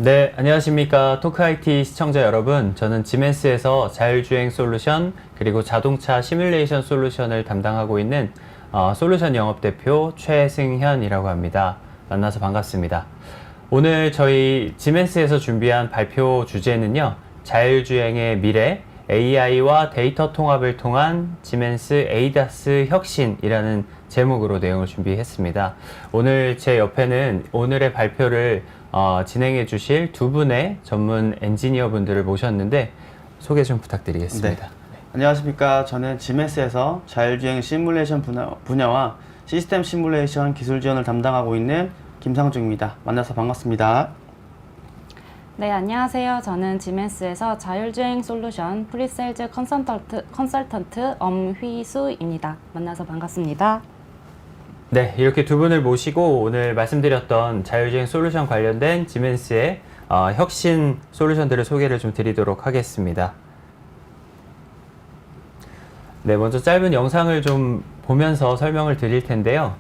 네, 안녕하십니까. 토크 IT 시청자 여러분. 저는 지멘스에서 자율주행 솔루션 그리고 자동차 시뮬레이션 솔루션을 담당하고 있는 솔루션 영업대표 최승현이라고 합니다. 만나서 반갑습니다. 오늘 저희 지멘스에서 준비한 발표 주제는요. 자율주행의 미래, AI와 데이터 통합을 통한 지멘스 ADAS 혁신이라는 제목으로 내용을 준비했습니다. 오늘 제 옆에는 오늘의 발표를 진행해 주실 두 분의 전문 엔지니어 분들을 모셨는데 소개 좀 부탁드리겠습니다. 네. 안녕하십니까. 저는 지멘스에서 자율주행 시뮬레이션 분야와 시스템 시뮬레이션 기술 지원을 담당하고 있는 김상중입니다. 만나서 반갑습니다. 네, 안녕하세요. 저는 지멘스에서 자율주행 솔루션 프리세일즈 컨설턴트 엄휘수입니다. 만나서 반갑습니다. 네, 이렇게 두 분을 모시고 오늘 말씀드렸던 자율주행 솔루션 관련된 지멘스의 혁신 솔루션들을 소개를 좀 드리도록 하겠습니다. 네, 먼저 짧은 영상을 좀 보면서 설명을 드릴 텐데요.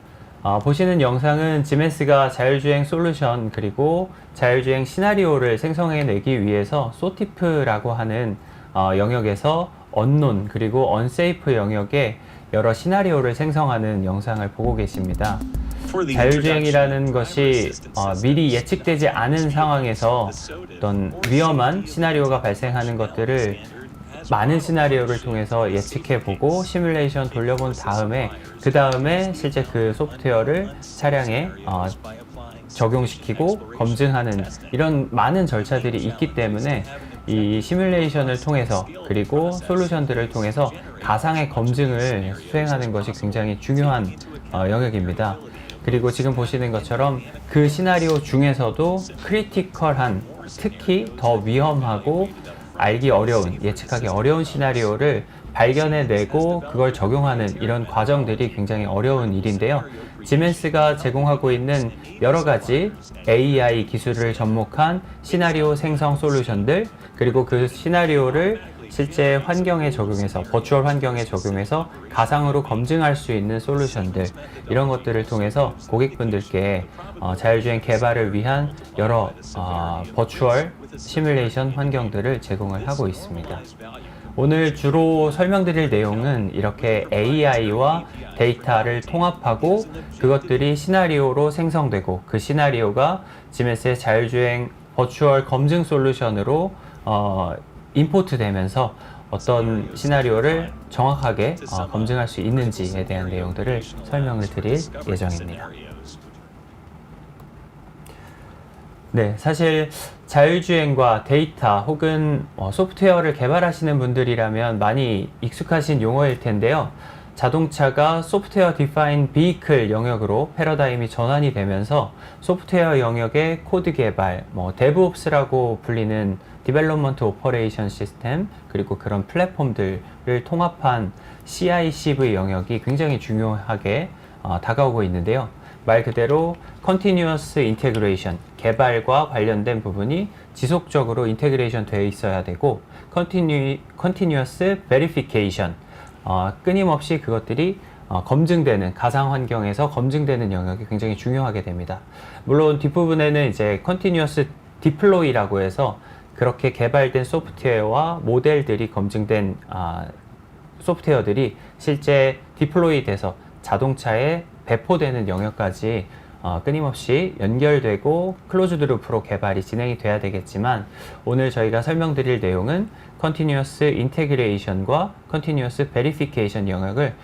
보시는 영상은 지멘스가 자율주행 솔루션 그리고 자율주행 시나리오를 생성해내기 위해서 소티프라고 하는 영역에서 언논 그리고 언세이프 영역에 여러 시나리오를 생성하는 영상을 보고 계십니다. 자율주행이라는 것이 미리 예측되지 않은 상황에서 어떤 위험한 시나리오가 발생하는 것들을 많은 시나리오를 통해서 예측해보고 시뮬레이션 돌려본 다음에 그 다음에 실제 그 소프트웨어를 차량에 적용시키고 검증하는 이런 많은 절차들이 있기 때문에 이 시뮬레이션을 통해서 그리고 솔루션들을 통해서 가상의 검증을 수행하는 것이 굉장히 중요한 영역입니다. 그리고 지금 보시는 것처럼 그 시나리오 중에서도 크리티컬한 특히 더 위험하고 알기 어려운, 예측하기 어려운 시나리오를 발견해내고 그걸 적용하는 이런 과정들이 굉장히 어려운 일인데요. 지멘스가 제공하고 있는 여러 가지 AI 기술을 접목한 시나리오 생성 솔루션들 그리고 그 시나리오를 실제 환경에 적용해서 버추얼 환경에 적용해서 가상으로 검증할 수 있는 솔루션들 이런 것들을 통해서 고객분들께 자율주행 개발을 위한 여러 버추얼 시뮬레이션 환경들을 제공을 하고 있습니다. 오늘 주로 설명드릴 내용은 이렇게 AI와 데이터를 통합하고 그것들이 시나리오로 생성되고 그 시나리오가 지멘스의 자율주행 버추얼 검증 솔루션으로 임포트 되면서 어떤 시나리오를 정확하게 검증할 수 있는지에 대한 내용들을 설명을 드릴 예정입니다. 네, 사실 자율주행과 데이터 혹은 소프트웨어를 개발하시는 분들이라면 많이 익숙하신 용어일 텐데요. 자동차가 소프트웨어 디파인 비이클 영역으로 패러다임이 전환이 되면서 소프트웨어 영역의 코드 개발, 데브옵스라고 불리는 디벨롭먼트 오퍼레이션 시스템 그리고 그런 플랫폼들을 통합한 CI/CD 영역이 굉장히 중요하게 다가오고 있는데요. 말 그대로 Continuous Integration, 개발과 관련된 부분이 지속적으로 인테그레이션 되어 있어야 되고 Continuous Verification, 끊임없이 그것들이 검증되는 가상 환경에서 검증되는 영역이 굉장히 중요하게 됩니다. 물론 뒷부분에는 이제 Continuous Deploy라고 해서 그렇게 개발된 소프트웨어와 모델들이 검증된 소프트웨어들이 실제 디플로이 돼서 자동차에 배포되는 영역까지 끊임없이 연결되고 클로즈드 루프로 개발이 진행이 돼야 되겠지만 오늘 저희가 설명드릴 내용은 Continuous Integration과 Continuous Verification 영역을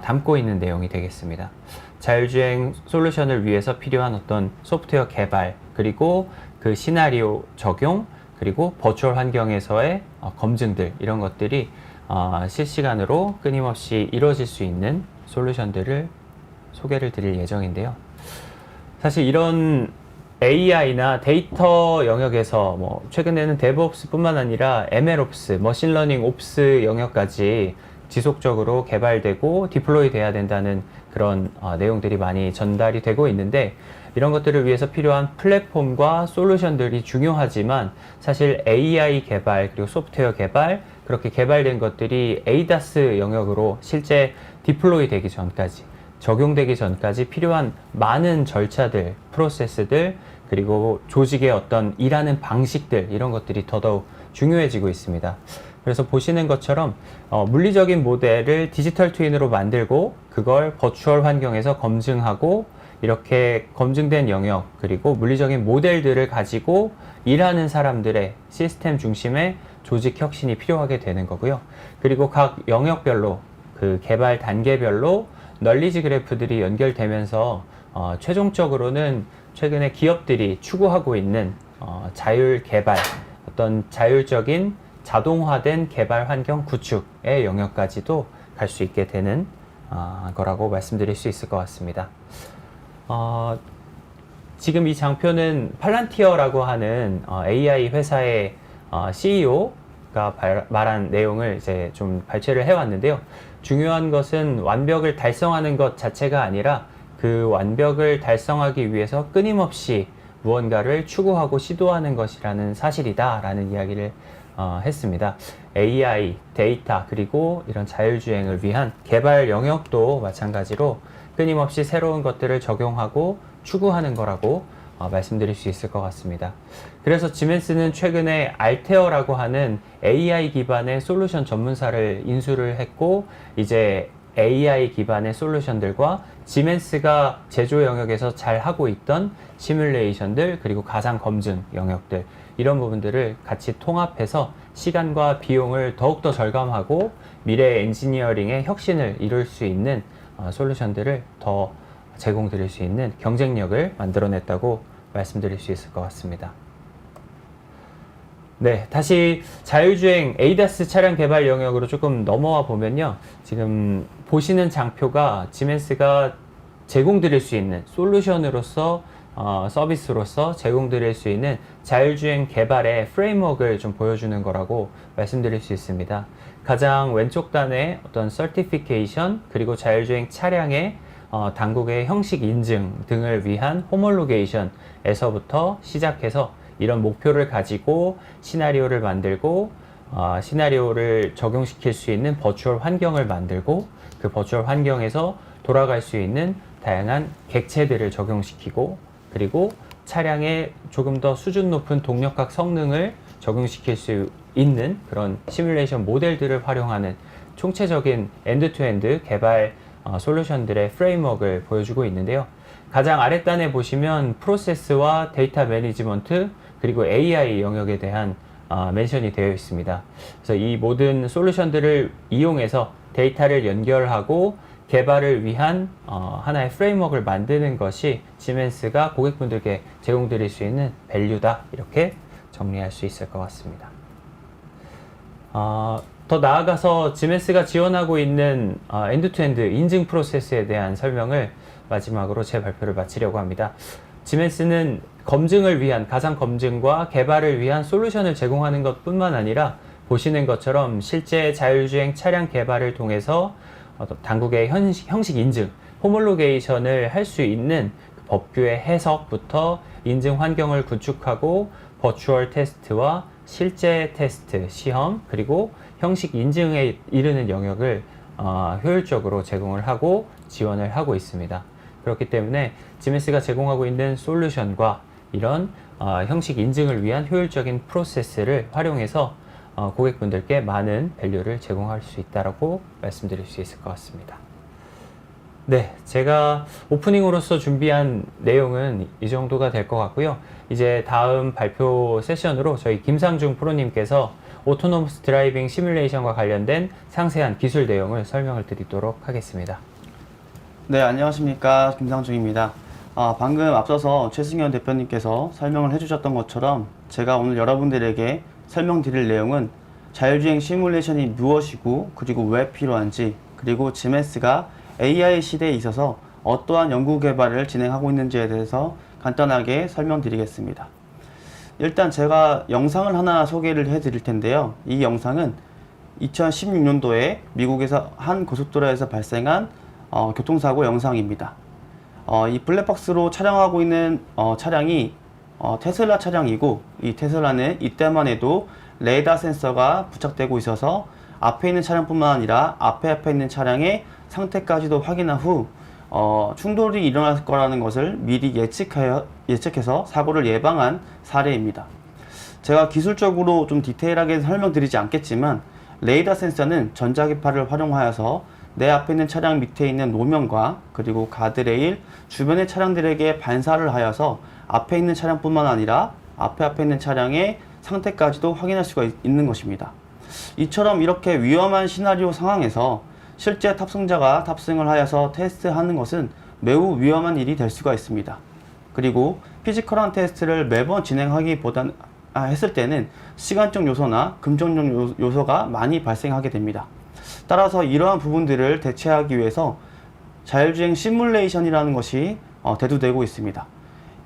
담고 있는 내용이 되겠습니다. 자율주행 솔루션을 위해서 필요한 어떤 소프트웨어 개발 그리고 그 시나리오 적용 그리고 버추얼 환경에서의 검증들 이런 것들이 실시간으로 끊임없이 이루어질 수 있는 솔루션들을 소개를 드릴 예정인데요. 사실 이런 AI나 데이터 영역에서 최근에는 DevOps 뿐만 아니라 MLOps, 머신러닝 옵스 영역까지 지속적으로 개발되고 디플로이 돼야 된다는 그런 내용들이 많이 전달이 되고 있는데 이런 것들을 위해서 필요한 플랫폼과 솔루션들이 중요하지만 사실 AI 개발 그리고 소프트웨어 개발 그렇게 개발된 것들이 ADAS 영역으로 실제 디플로이 되기 전까지 적용되기 전까지 필요한 많은 절차들, 프로세스들 그리고 조직의 어떤 일하는 방식들 이런 것들이 더더욱 중요해지고 있습니다. 그래서 보시는 것처럼 물리적인 모델을 디지털 트윈으로 만들고 그걸 버추얼 환경에서 검증하고 이렇게 검증된 영역 그리고 물리적인 모델들을 가지고 일하는 사람들의 시스템 중심의 조직 혁신이 필요하게 되는 거고요. 그리고 각 영역별로 그 개발 단계별로 널리지 그래프들이 연결되면서 최종적으로는 최근에 기업들이 추구하고 있는 자율 개발, 어떤 자율적인 자동화된 개발 환경 구축의 영역까지도 갈 수 있게 되는 거라고 말씀드릴 수 있을 것 같습니다. 지금 이 장표는 팔란티어라고 하는 AI 회사의 CEO가 말한 내용을 이제 좀 발췌를 해왔는데요. 중요한 것은 완벽을 달성하는 것 자체가 아니라 그 완벽을 달성하기 위해서 끊임없이 무언가를 추구하고 시도하는 것이라는 사실이다라는 이야기를 했습니다. AI, 데이터, 그리고 이런 자율주행을 위한 개발 영역도 마찬가지로 끊임없이 새로운 것들을 적용하고 추구하는 거라고 말씀드릴 수 있을 것 같습니다. 그래서 지멘스는 최근에 알테어라고 하는 AI 기반의 솔루션 전문사를 인수를 했고 이제 AI 기반의 솔루션들과 지멘스가 제조 영역에서 잘 하고 있던 시뮬레이션들 그리고 가상 검증 영역들 이런 부분들을 같이 통합해서 시간과 비용을 더욱더 절감하고 미래 엔지니어링의 혁신을 이룰 수 있는 솔루션들을 더 제공드릴 수 있는 경쟁력을 만들어냈다고 말씀드릴 수 있을 것 같습니다. 네, 다시 자율주행 ADAS 차량 개발 영역으로 조금 넘어와 보면요. 지금 보시는 장표가 지멘스가 제공드릴 수 있는 솔루션으로서 서비스로서 제공드릴 수 있는 자율주행 개발의 프레임워크를 좀 보여주는 거라고 말씀드릴 수 있습니다. 가장 왼쪽 단에 어떤 서티피케이션 그리고 자율주행 차량의 당국의 형식 인증 등을 위한 호몰로게이션에서부터 시작해서 이런 목표를 가지고 시나리오를 만들고 시나리오를 적용시킬 수 있는 버추얼 환경을 만들고 그 버추얼 환경에서 돌아갈 수 있는 다양한 객체들을 적용시키고 그리고 차량에 조금 더 수준 높은 동력학 성능을 적용시킬 수 있는 그런 시뮬레이션 모델들을 활용하는 총체적인 엔드-투-엔드 개발 솔루션들의 프레임워크를 보여주고 있는데요. 가장 아랫단에 보시면 프로세스와 데이터 매니지먼트 그리고 AI 영역에 대한 멘션이 되어 있습니다. 그래서 이 모든 솔루션들을 이용해서 데이터를 연결하고 개발을 위한 하나의 프레임워크를 만드는 것이 지멘스가 고객분들께 제공드릴 수 있는 밸류다 이렇게 정리할 수 있을 것 같습니다. 더 나아가서 지멘스가 지원하고 있는 엔드-투-엔드 인증 프로세스에 대한 설명을 마지막으로 제 발표를 마치려고 합니다. 지멘스는 검증을 위한 가상 검증과 개발을 위한 솔루션을 제공하는 것뿐만 아니라 보시는 것처럼 실제 자율주행 차량 개발을 통해서 당국의 형식 인증, 호몰로게이션을 할 수 있는 법규의 해석부터 인증 환경을 구축하고 버추얼 테스트와 실제 테스트, 시험, 그리고 형식 인증에 이르는 영역을 효율적으로 제공을 하고 지원을 하고 있습니다. 그렇기 때문에 지멘스가 제공하고 있는 솔루션과 이런 형식 인증을 위한 효율적인 프로세스를 활용해서 고객분들께 많은 밸류를 제공할 수 있다고 말씀드릴 수 있을 것 같습니다. 네, 제가 오프닝으로서 준비한 내용은 이 정도가 될 것 같고요. 이제 다음 발표 세션으로 저희 김상중 프로님께서 오토노머스 드라이빙 시뮬레이션과 관련된 상세한 기술 내용을 설명을 드리도록 하겠습니다. 네, 안녕하십니까. 김상중입니다. 방금 앞서서 최승현 대표님께서 설명을 해주셨던 것처럼 제가 오늘 여러분들에게 설명드릴 내용은 자율주행 시뮬레이션이 무엇이고 그리고 왜 필요한지 그리고 지멘스가 AI 시대에 있어서 어떠한 연구 개발을 진행하고 있는지에 대해서 간단하게 설명드리겠습니다. 일단 제가 영상을 하나 소개를 해드릴 텐데요. 이 영상은 2016년도에 미국에서 한 고속도로에서 발생한 교통사고 영상입니다. 이 블랙박스로 촬영하고 있는 차량이 테슬라 차량이고 이 테슬라는 이때만 해도 레이더 센서가 부착되고 있어서 앞에 있는 차량뿐만 아니라 앞에 있는 차량의 상태까지도 확인한 후 충돌이 일어날 거라는 것을 미리 예측해서 사고를 예방한 사례입니다. 제가 기술적으로 좀 디테일하게 설명드리지 않겠지만 레이더 센서는 전자기파를 활용하여서 내 앞에 있는 차량 밑에 있는 노면과 그리고 가드레일, 주변의 차량들에게 반사를 하여서 앞에 있는 차량뿐만 아니라 앞에 있는 차량의 상태까지도 확인할 수가 있는 것입니다. 이처럼 이렇게 위험한 시나리오 상황에서 실제 탑승자가 탑승을 하여서 테스트하는 것은 매우 위험한 일이 될 수가 있습니다. 그리고 피지컬한 테스트를 매번 했을 때는 시간적 요소나 금전적 요소가 많이 발생하게 됩니다. 따라서 이러한 부분들을 대체하기 위해서 자율주행 시뮬레이션이라는 것이 대두되고 있습니다.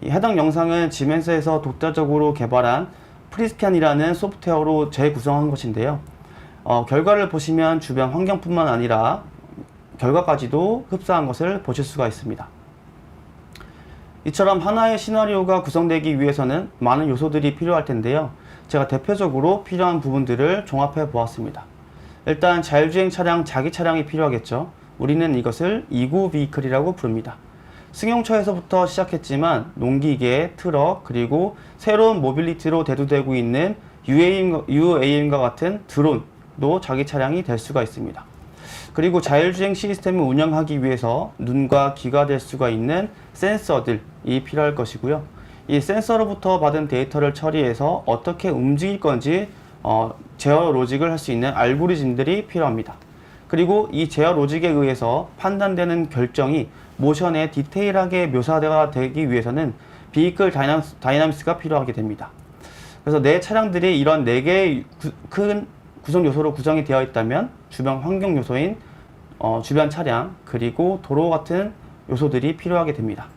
해당 영상은 지멘스에서 독자적으로 개발한 프리스캔이라는 소프트웨어로 재구성한 것인데요. 결과를 보시면 주변 환경뿐만 아니라 결과까지도 흡사한 것을 보실 수가 있습니다. 이처럼 하나의 시나리오가 구성되기 위해서는 많은 요소들이 필요할 텐데요. 제가 대표적으로 필요한 부분들을 종합해 보았습니다. 일단 자율주행 차량, 자기 차량이 필요하겠죠. 우리는 이것을 이구 비클이라고 부릅니다. 승용차에서부터 시작했지만 농기계, 트럭, 그리고 새로운 모빌리티로 대두되고 있는 UAM과 같은 드론도 자기 차량이 될 수가 있습니다. 그리고 자율주행 시스템을 운영하기 위해서 눈과 귀가 될 수가 있는 센서들이 필요할 것이고요. 이 센서로부터 받은 데이터를 처리해서 어떻게 움직일 건지 제어 로직을 할 수 있는 알고리즘들이 필요합니다. 그리고 이 제어 로직에 의해서 판단되는 결정이 모션에 디테일하게 묘사가 되기 위해서는 비이클 다이나믹스가 필요하게 됩니다. 그래서 내 차량들이 이런 4개의 큰 구성 요소로 구성이 되어 있다면 주변 환경 요소인 주변 차량 그리고 도로 같은 요소들이 필요하게 됩니다.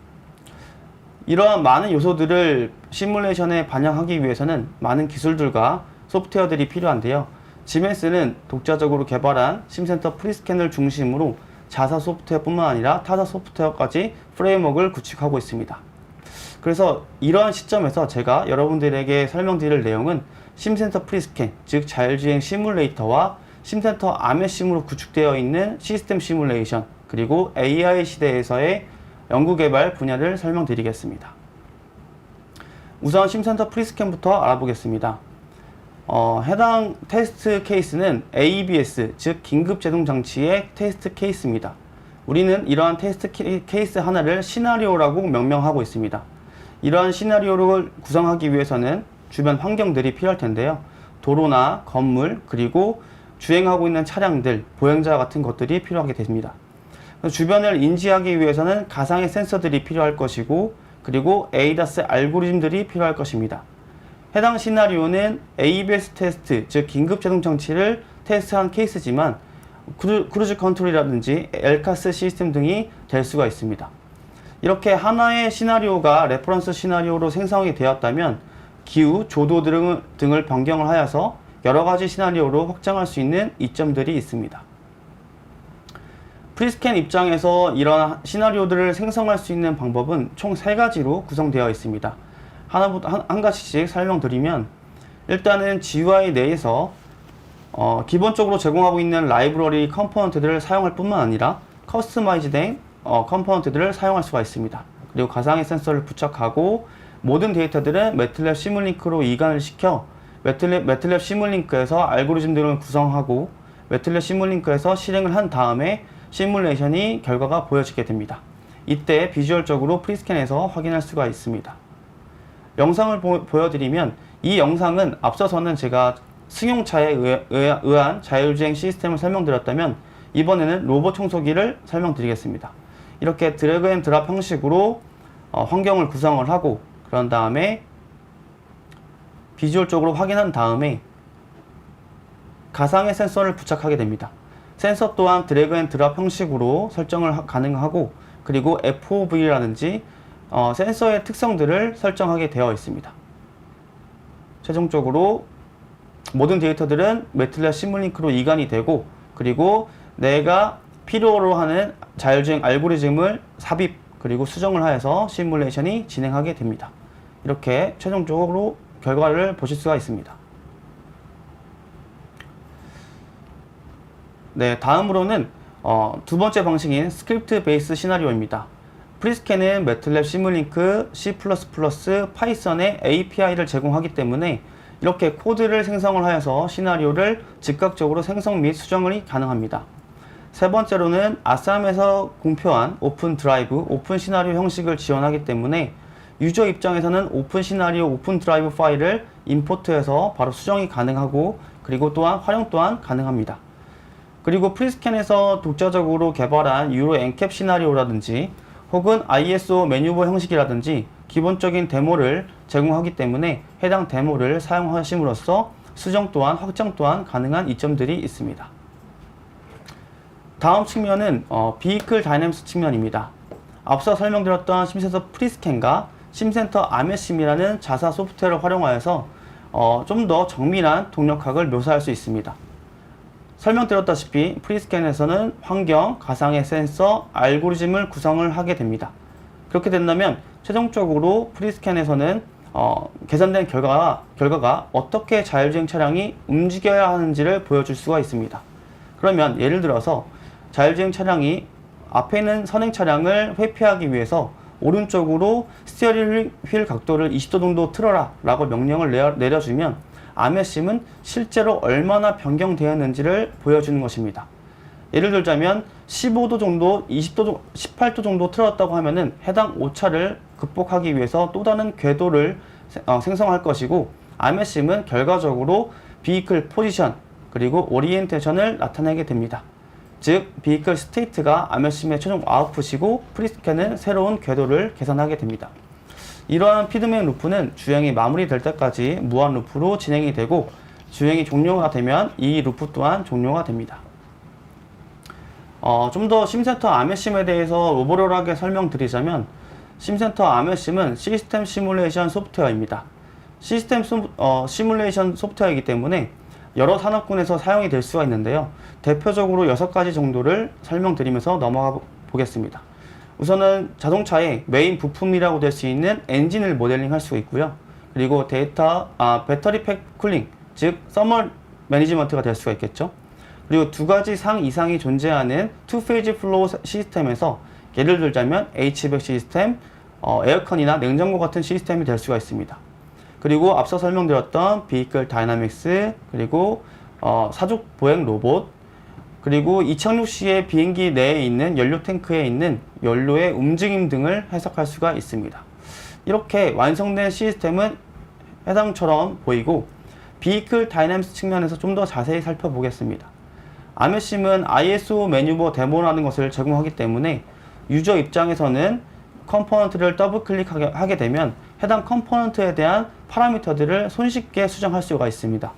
이러한 많은 요소들을 시뮬레이션에 반영하기 위해서는 많은 기술들과 소프트웨어들이 필요한데요. 지멘스는 독자적으로 개발한 심센터 프리스캔을 중심으로 자사 소프트웨어뿐만 아니라 타사 소프트웨어까지 프레임워크를 구축하고 있습니다. 그래서 이러한 시점에서 제가 여러분들에게 설명드릴 내용은 심센터 프리스캔, 즉 자율주행 시뮬레이터와 심센터 아메심으로 구축되어 있는 시스템 시뮬레이션, 그리고 AI 시대에서의 연구개발 분야를 설명드리겠습니다. 우선 심센터 프리스캔부터 알아보겠습니다. 해당 테스트 케이스는 ABS, 즉 긴급제동장치의 테스트 케이스입니다. 우리는 이러한 테스트 케이스 하나를 시나리오라고 명명하고 있습니다. 이러한 시나리오를 구성하기 위해서는 주변 환경들이 필요할 텐데요. 도로나 건물, 그리고 주행하고 있는 차량들, 보행자 같은 것들이 필요하게 됩니다. 주변을 인지하기 위해서는 가상의 센서들이 필요할 것이고, 그리고 ADAS 알고리즘들이 필요할 것입니다. 해당 시나리오는 ABS 테스트, 즉 긴급제동장치를 테스트한 케이스지만 크루즈 컨트롤이라든지 엘카스 시스템 등이 될 수가 있습니다. 이렇게 하나의 시나리오가 레퍼런스 시나리오로 생성이 되었다면 기후, 조도 등을 변경을 하여서 여러 가지 시나리오로 확장할 수 있는 이점들이 있습니다. 프리스캔 입장에서 이런 시나리오들을 생성할 수 있는 방법은 총 3가지로 구성되어 있습니다. 한 가지씩 설명드리면, 일단은 GUI 내에서 기본적으로 제공하고 있는 라이브러리 컴포넌트들을 사용할 뿐만 아니라 커스터마이즈된 컴포넌트들을 사용할 수가 있습니다. 그리고 가상의 센서를 부착하고 모든 데이터들은 매틀랩 시뮬링크로 이관을 시켜 매틀랩 시뮬링크에서 알고리즘들을 구성하고 매틀랩 시뮬링크에서 실행을 한 다음에 시뮬레이션이 결과가 보여지게 됩니다. 이때 비주얼적으로 프리스캔에서 확인할 수가 있습니다. 영상을 보여드리면, 이 영상은 앞서서는 제가 승용차에 의한 자율주행 시스템을 설명드렸다면 이번에는 로봇 청소기를 설명드리겠습니다. 이렇게 드래그 앤 드랍 형식으로 환경을 구성을 하고, 그런 다음에 비주얼적으로 확인한 다음에 가상의 센서를 부착하게 됩니다. 센서 또한 드래그 앤 드랍 형식으로 설정을 가능하고, 그리고 FOV라든지 센서의 특성들을 설정하게 되어 있습니다. 최종적으로 모든 데이터들은 매틀랩 시뮬링크로 이관이 되고, 그리고 내가 필요로 하는 자율주행 알고리즘을 삽입 그리고 수정을 하여서 시뮬레이션이 진행하게 됩니다. 이렇게 최종적으로 결과를 보실 수가 있습니다. 네, 다음으로는 두 번째 방식인 스크립트 베이스 시나리오입니다. 프리스캔은 매틀랩, 시뮬링크, C++, 파이썬의 API를 제공하기 때문에 이렇게 코드를 생성을 하여서 시나리오를 즉각적으로 생성 및 수정이 가능합니다. 세 번째로는 아삼에서 공표한 오픈 드라이브, 오픈 시나리오 형식을 지원하기 때문에 유저 입장에서는 오픈 시나리오, 오픈 드라이브 파일을 임포트해서 바로 수정이 가능하고 그리고 또한 활용 또한 가능합니다. 그리고 프리스캔에서 독자적으로 개발한 유로 엔캡 시나리오라든지 혹은 ISO 메뉴버 형식이라든지 기본적인 데모를 제공하기 때문에 해당 데모를 사용하심으로써 수정 또한 확장 또한 가능한 이점들이 있습니다. 다음 측면은 비이클 다이내믹스 측면입니다. 앞서 설명드렸던 심센터 프리스캔과 심센터 아메심이라는 자사 소프트웨어를 활용하여서 좀 더 정밀한 동력학을 묘사할 수 있습니다. 설명드렸다시피 프리스캔에서는 환경, 가상의 센서, 알고리즘을 구성을 하게 됩니다. 그렇게 된다면 최종적으로 프리스캔에서는 계산된 결과가 어떻게 자율주행 차량이 움직여야 하는지를 보여줄 수가 있습니다. 그러면 예를 들어서 자율주행 차량이 앞에 있는 선행 차량을 회피하기 위해서 오른쪽으로 스티어링 휠 각도를 20도 정도 틀어라 라고 명령을 내려주면 아메심은 실제로 얼마나 변경되었는지를 보여주는 것입니다. 예를 들자면 15도 정도, 20도, 18도 정도 틀었다고 하면은 해당 오차를 극복하기 위해서 또 다른 궤도를 생성할 것이고 아메심은 결과적으로 비이클 포지션 그리고 오리엔테이션을 나타내게 됩니다. 즉 비이클 스테이트가 아메심의 최종 아웃풋이고 프리스캔은 새로운 궤도를 계산하게 됩니다. 이러한 피드백 루프는 주행이 마무리될 때까지 무한 루프로 진행이 되고 주행이 종료가 되면 이 루프 또한 종료가 됩니다. 좀 더 심센터 아메심에 대해서 오버롤하게 설명드리자면 심센터 아메심은 시스템 시뮬레이션 소프트웨어입니다. 시스템 시뮬레이션 소프트웨어이기 때문에 여러 산업군에서 사용이 될 수가 있는데요. 대표적으로 6가지 정도를 설명드리면서 넘어가 보겠습니다. 우선은 자동차의 메인 부품이라고 될 수 있는 엔진을 모델링 할 수 있고요. 그리고 배터리 팩 쿨링, 즉 서멀 매니지먼트가 될 수가 있겠죠. 그리고 2가지 상 이상이 존재하는 투페이지 플로우 시스템에서 예를 들자면 HVAC 시스템, 에어컨이나 냉장고 같은 시스템이 될 수가 있습니다. 그리고 앞서 설명드렸던 비이클 다이나믹스, 그리고 사족 보행 로봇, 그리고 이착륙 시에 비행기 내에 있는 연료 탱크에 있는 연료의 움직임 등을 해석할 수가 있습니다. 이렇게 완성된 시스템은 해당처럼 보이고 비이클 다이내믹스 측면에서 좀 더 자세히 살펴보겠습니다. 아메심은 ISO 메뉴버 데모라는 것을 제공하기 때문에 유저 입장에서는 컴포넌트를 더블 클릭하게 되면 해당 컴포넌트에 대한 파라미터들을 손쉽게 수정할 수가 있습니다.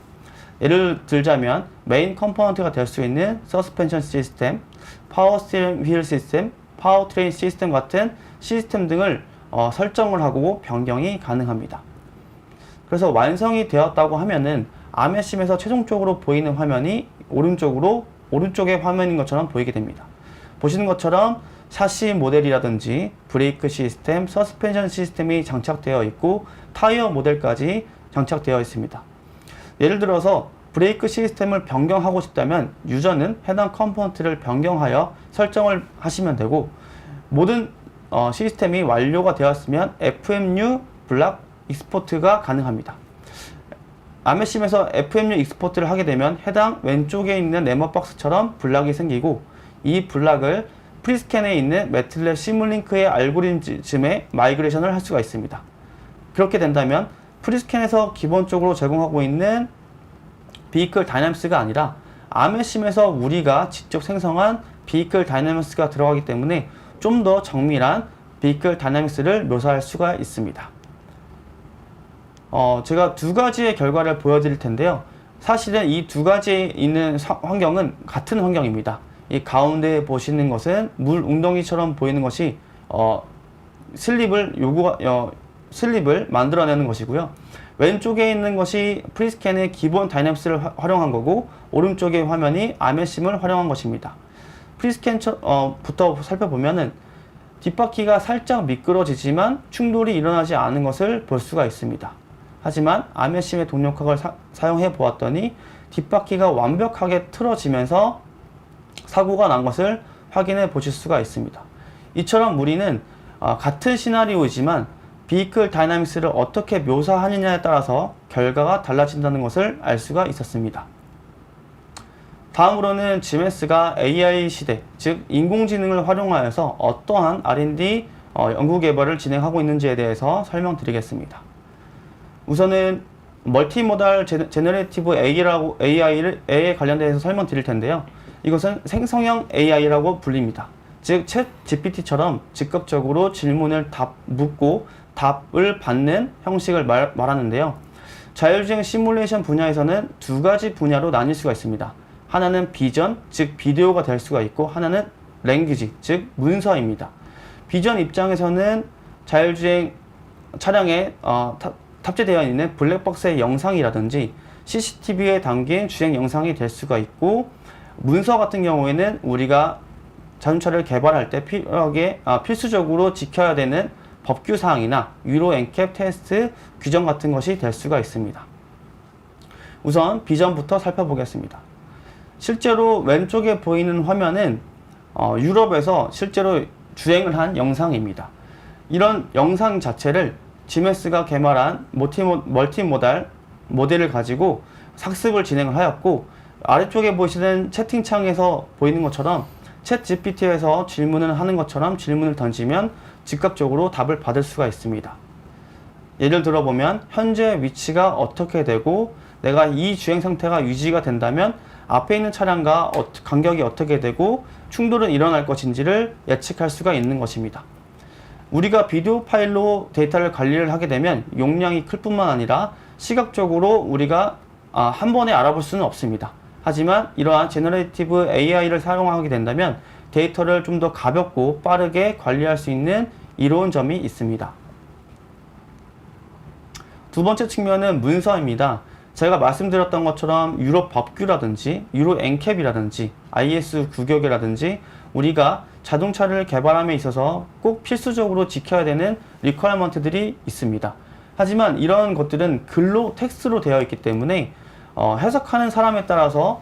예를 들자면 메인 컴포넌트가 될 수 있는 서스펜션 시스템, 파워 스티어링 휠 시스템, 파워 트레인 시스템 같은 시스템 등을 설정을 하고 변경이 가능합니다. 그래서 완성이 되었다고 하면은 아메심에서 최종적으로 보이는 화면이 오른쪽의 화면인 것처럼 보이게 됩니다. 보시는 것처럼 샤시 모델이라든지 브레이크 시스템, 서스펜션 시스템이 장착되어 있고 타이어 모델까지 장착되어 있습니다. 예를 들어서 브레이크 시스템을 변경하고 싶다면 유저는 해당 컴포넌트를 변경하여 설정을 하시면 되고 모든 시스템이 완료가 되었으면 FMU 블락 익스포트가 가능합니다. 아메심에서 FMU 익스포트를 하게 되면 해당 왼쪽에 있는 네모박스처럼 블락이 생기고 이 블락을 프리스캔에 있는 매틀랩 시뮬링크의 알고리즘에 마이그레이션을 할 수가 있습니다. 그렇게 된다면 프리스캔에서 기본적으로 제공하고 있는 비이클 다이내믹스가 아니라 아메심에서 우리가 직접 생성한 비이클 다이내믹스가 들어가기 때문에 좀 더 정밀한 비이클 다이내믹스를 묘사할 수가 있습니다. 제가 2가지의 결과를 보여드릴 텐데요. 사실은 이 2가지에 있는 환경은 같은 환경입니다. 이 가운데 보시는 것은 물 웅덩이처럼 보이는 것이 슬립을 만들어내는 것이고요. 왼쪽에 있는 것이 프리스캔의 기본 다이내믹스를 활용한 거고 오른쪽의 화면이 아메심을 활용한 것입니다. 프리스캔부터 살펴보면은 뒷바퀴가 살짝 미끄러지지만 충돌이 일어나지 않은 것을 볼 수가 있습니다. 하지만 아메심의 동력학을 사용해 보았더니 뒷바퀴가 완벽하게 틀어지면서 사고가 난 것을 확인해 보실 수가 있습니다. 이처럼 우리는 같은 시나리오이지만 비이클 다이나믹스를 어떻게 묘사하느냐에 따라서 결과가 달라진다는 것을 알 수가 있었습니다. 다음으로는 지멘스가 AI 시대, 즉 인공지능을 활용하여서 어떠한 R&D 연구개발을 진행하고 있는지에 대해서 설명드리겠습니다. 우선은 멀티모달 제너레이티브 AI에 관련돼서 설명드릴 텐데요. 이것은 생성형 AI라고 불립니다. 즉 챗 GPT처럼 즉각적으로 질문을 묻고 답을 받는 형식을 말하는데요. 자율주행 시뮬레이션 분야에서는 두 가지 분야로 나뉠 수가 있습니다. 하나는 비전, 즉 비디오가 될 수가 있고, 하나는 랭귀지, 즉 문서입니다. 비전 입장에서는 자율주행 차량에 탑재되어 있는 블랙박스의 영상이라든지 CCTV에 담긴 주행 영상이 될 수가 있고, 문서 같은 경우에는 우리가 자동차를 개발할 때 필수적으로 지켜야 되는 법규 사항이나 유로 엔캡 테스트 규정 같은 것이 될 수가 있습니다. 우선 비전부터 살펴보겠습니다. 실제로 왼쪽에 보이는 화면은 유럽에서 실제로 주행을 한 영상입니다. 이런 영상 자체를 지멘스가 개발한 멀티모달 모델을 가지고 학습을 진행을 하였고, 아래쪽에 보시는 채팅창에서 보이는 것처럼 챗 GPT에서 질문을 하는 것처럼 질문을 던지면 즉각적으로 답을 받을 수가 있습니다. 예를 들어보면 현재 위치가 어떻게 되고 내가 이 주행 상태가 유지가 된다면 앞에 있는 차량과 간격이 어떻게 되고 충돌은 일어날 것인지를 예측할 수가 있는 것입니다. 우리가 비디오 파일로 데이터를 관리를 하게 되면 용량이 클 뿐만 아니라 시각적으로 우리가 한 번에 알아볼 수는 없습니다. 하지만 이러한 제너레이티브 AI를 사용하게 된다면 데이터를 좀 더 가볍고 빠르게 관리할 수 있는 이로운 점이 있습니다. 두 번째 측면은 문서입니다. 제가 말씀드렸던 것처럼 유럽 법규라든지 유로 엔캡이라든지 IS 규격이라든지 우리가 자동차를 개발함에 있어서 꼭 필수적으로 지켜야 되는 리퀘어먼트들이 있습니다. 하지만 이런 것들은 글로 텍스트로 되어 있기 때문에 해석하는 사람에 따라서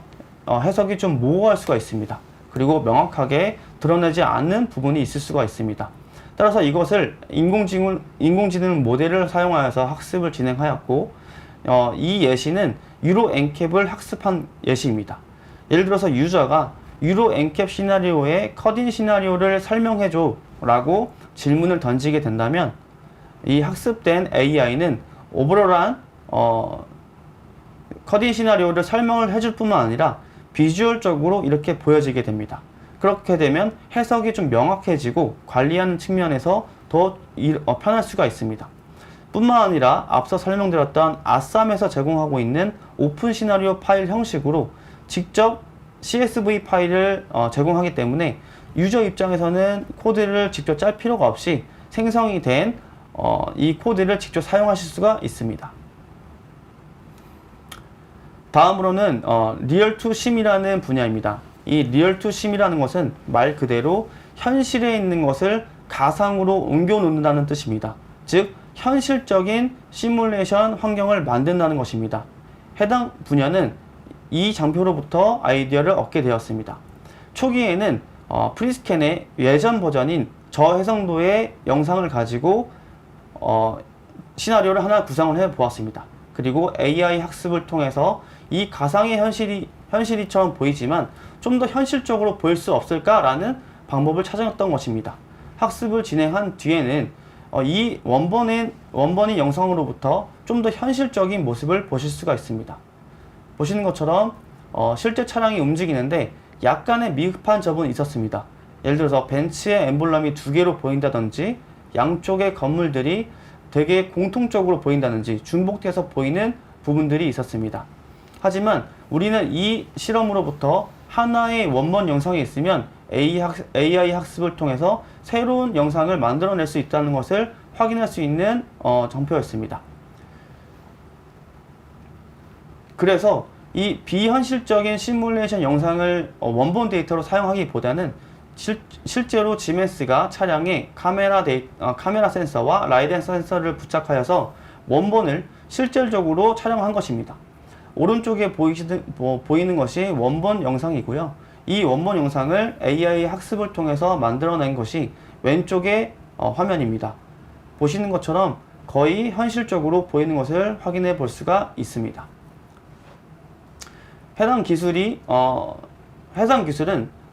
해석이 좀 모호할 수가 있습니다. 그리고 명확하게 드러내지 않는 부분이 있을 수가 있습니다. 따라서 이것을 인공지능 모델을 사용하여서 학습을 진행하였고, 이 예시는 유로 엔캡을 학습한 예시입니다. 예를 들어서 유저가 유로 엔캡 시나리오의 컷인 시나리오를 설명해줘 라고 질문을 던지게 된다면 이 학습된 AI는 오버롤한 컷인 시나리오를 설명을 해줄 뿐만 아니라 비주얼적으로 이렇게 보여지게 됩니다. 그렇게 되면 해석이 좀 명확해지고 관리하는 측면에서 더 편할 수가 있습니다. 뿐만 아니라 앞서 설명드렸던 아쌈에서 제공하고 있는 오픈 시나리오 파일 형식으로 직접 CSV 파일을 제공하기 때문에 유저 입장에서는 코드를 직접 짤 필요가 없이 생성이 된 이 코드를 직접 사용하실 수가 있습니다. 다음으로는 리얼 투 심이라는 분야입니다. 이 리얼 투 심이라는 것은 말 그대로 현실에 있는 것을 가상으로 옮겨 놓는다는 뜻입니다. 즉 현실적인 시뮬레이션 환경을 만든다는 것입니다. 해당 분야는 이 장표로부터 아이디어를 얻게 되었습니다. 초기에는 프리스캔의 예전 버전인 저해상도의 영상을 가지고 시나리오를 하나 구상을 해 보았습니다. 그리고 AI 학습을 통해서 이 가상의 현실이처럼 보이지만 좀 더 현실적으로 보일 수 없을까라는 방법을 찾아냈던 것입니다. 학습을 진행한 뒤에는 이 원본인 영상으로부터 좀 더 현실적인 모습을 보실 수가 있습니다. 보시는 것처럼 실제 차량이 움직이는데 약간의 미흡한 점은 있었습니다. 예를 들어서 벤츠의 엠블럼이 두 개로 보인다든지 양쪽의 건물들이 되게 공통적으로 보인다든지 중복돼서 보이는 부분들이 있었습니다. 하지만 우리는 이 실험으로부터 하나의 원본 영상이 있으면 AI 학습을 통해서 새로운 영상을 만들어낼 수 있다는 것을 확인할 수 있는 장표였습니다. 그래서 이 비현실적인 시뮬레이션 영상을 원본 데이터로 사용하기보다는 실제로 지멘스가 차량에 카메라 센서와 라이덴 센서를 부착하여서 원본을 실질적으로 촬영한 것입니다. 오른쪽에 보이는 것이 원본 영상이고요. 이 원본 영상을 AI 학습을 통해서 만들어낸 것이 왼쪽의 화면입니다. 보시는 것처럼 거의 현실적으로 보이는 것을 확인해 볼 수가 있습니다. 해당 기술은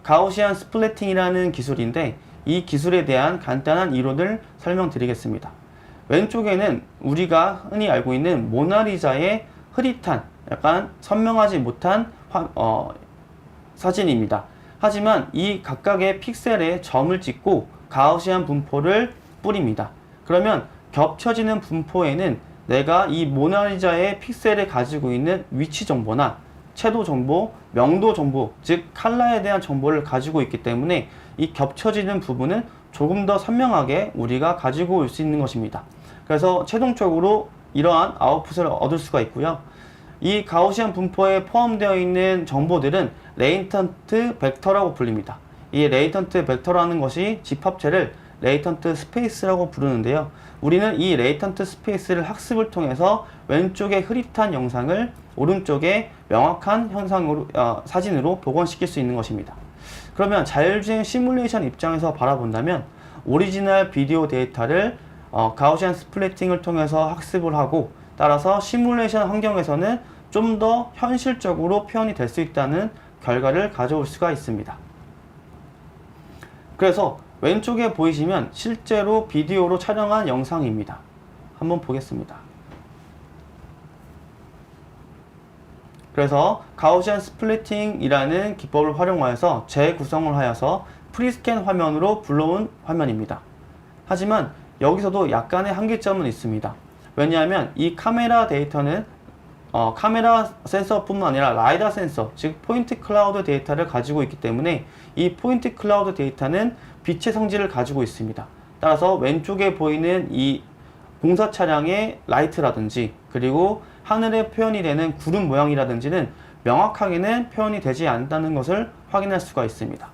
가우시안 스플래팅이라는 기술인데 이 기술에 대한 간단한 이론을 설명드리겠습니다. 왼쪽에는 우리가 흔히 알고 있는 모나리자의 흐릿한 약간 선명하지 못한 사진입니다. 하지만 이 각각의 픽셀에 점을 찍고 가우시안 분포를 뿌립니다. 그러면 겹쳐지는 분포에는 내가 이 모나리자의 픽셀에 가지고 있는 위치 정보나 채도 정보, 명도 정보, 즉 컬러에 대한 정보를 가지고 있기 때문에 이 겹쳐지는 부분은 조금 더 선명하게 우리가 가지고 올 수 있는 것입니다. 그래서 최종적으로 이러한 아웃풋을 얻을 수가 있고요. 이 가우시안 분포에 포함되어 있는 정보들은 레이턴트 벡터라고 불립니다. 이 레이턴트 벡터라는 것이 집합체를 레이턴트 스페이스라고 부르는데요. 우리는 이 레이턴트 스페이스를 학습을 통해서 왼쪽의 흐릿한 영상을 오른쪽에 명확한 사진으로 복원시킬 수 있는 것입니다. 그러면 자율주행 시뮬레이션 입장에서 바라본다면 오리지널 비디오 데이터를 가우시안 스플래팅을 통해서 학습을 하고 따라서 시뮬레이션 환경에서는 좀 더 현실적으로 표현이 될 수 있다는 결과를 가져올 수가 있습니다. 그래서 왼쪽에 보이시면 실제로 비디오로 촬영한 영상입니다. 한번 보겠습니다. 그래서 가우시안 스플래팅이라는 기법을 활용하여서 재구성을 하여서 프리스캔 화면으로 불러온 화면입니다. 하지만 여기서도 약간의 한계점은 있습니다. 왜냐하면 이 카메라 데이터는 카메라 센서뿐만 아니라 라이다 센서, 즉 포인트 클라우드 데이터를 가지고 있기 때문에 이 포인트 클라우드 데이터는 빛의 성질을 가지고 있습니다. 따라서 왼쪽에 보이는 이 공사 차량의 라이트라든지 그리고 하늘에 표현이 되는 구름 모양이라든지는 명확하게는 표현이 되지 않는다는 것을 확인할 수가 있습니다.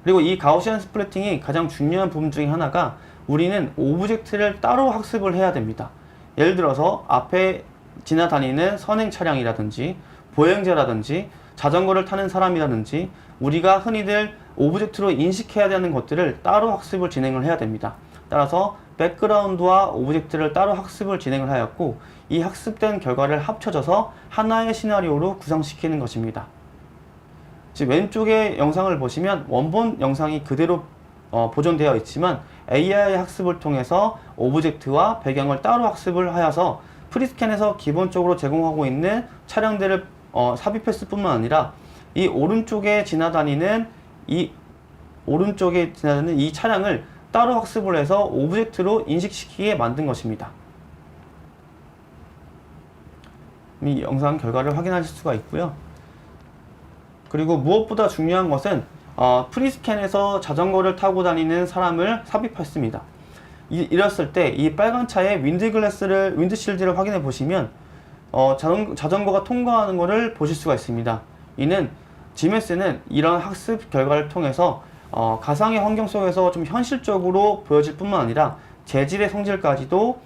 그리고 이 가우시안 스플래팅이 가장 중요한 부분 중에 하나가 우리는 오브젝트를 따로 학습을 해야 됩니다. 예를 들어서 앞에 지나다니는 선행 차량이라든지 보행자라든지 자전거를 타는 사람이라든지 우리가 흔히들 오브젝트로 인식해야 되는 것들을 따로 학습을 진행을 해야 됩니다. 따라서 백그라운드와 오브젝트를 따로 학습을 진행을 하였고 이 학습된 결과를 합쳐져서 하나의 시나리오로 구성시키는 것입니다. 지금 왼쪽의 영상을 보시면 원본 영상이 그대로 보존되어 있지만 AI 학습을 통해서 오브젝트와 배경을 따로 학습을 하여서 프리스캔에서 기본적으로 제공하고 있는 차량들을 삽입했을 뿐만 아니라 이 오른쪽에 지나다니는 이 차량을 따로 학습을 해서 오브젝트로 인식시키게 만든 것입니다. 이 영상 결과를 확인하실 수가 있고요. 그리고 무엇보다 중요한 것은 프리스캔에서 자전거를 타고 다니는 사람을 삽입했습니다. 이랬을 때 이 빨간 차의 윈드실드를 확인해 보시면 자전거가 통과하는 것을 보실 수가 있습니다. 이는 GMS는 이런 학습 결과를 통해서 가상의 환경 속에서 좀 현실적으로 보여질 뿐만 아니라 재질의 성질까지도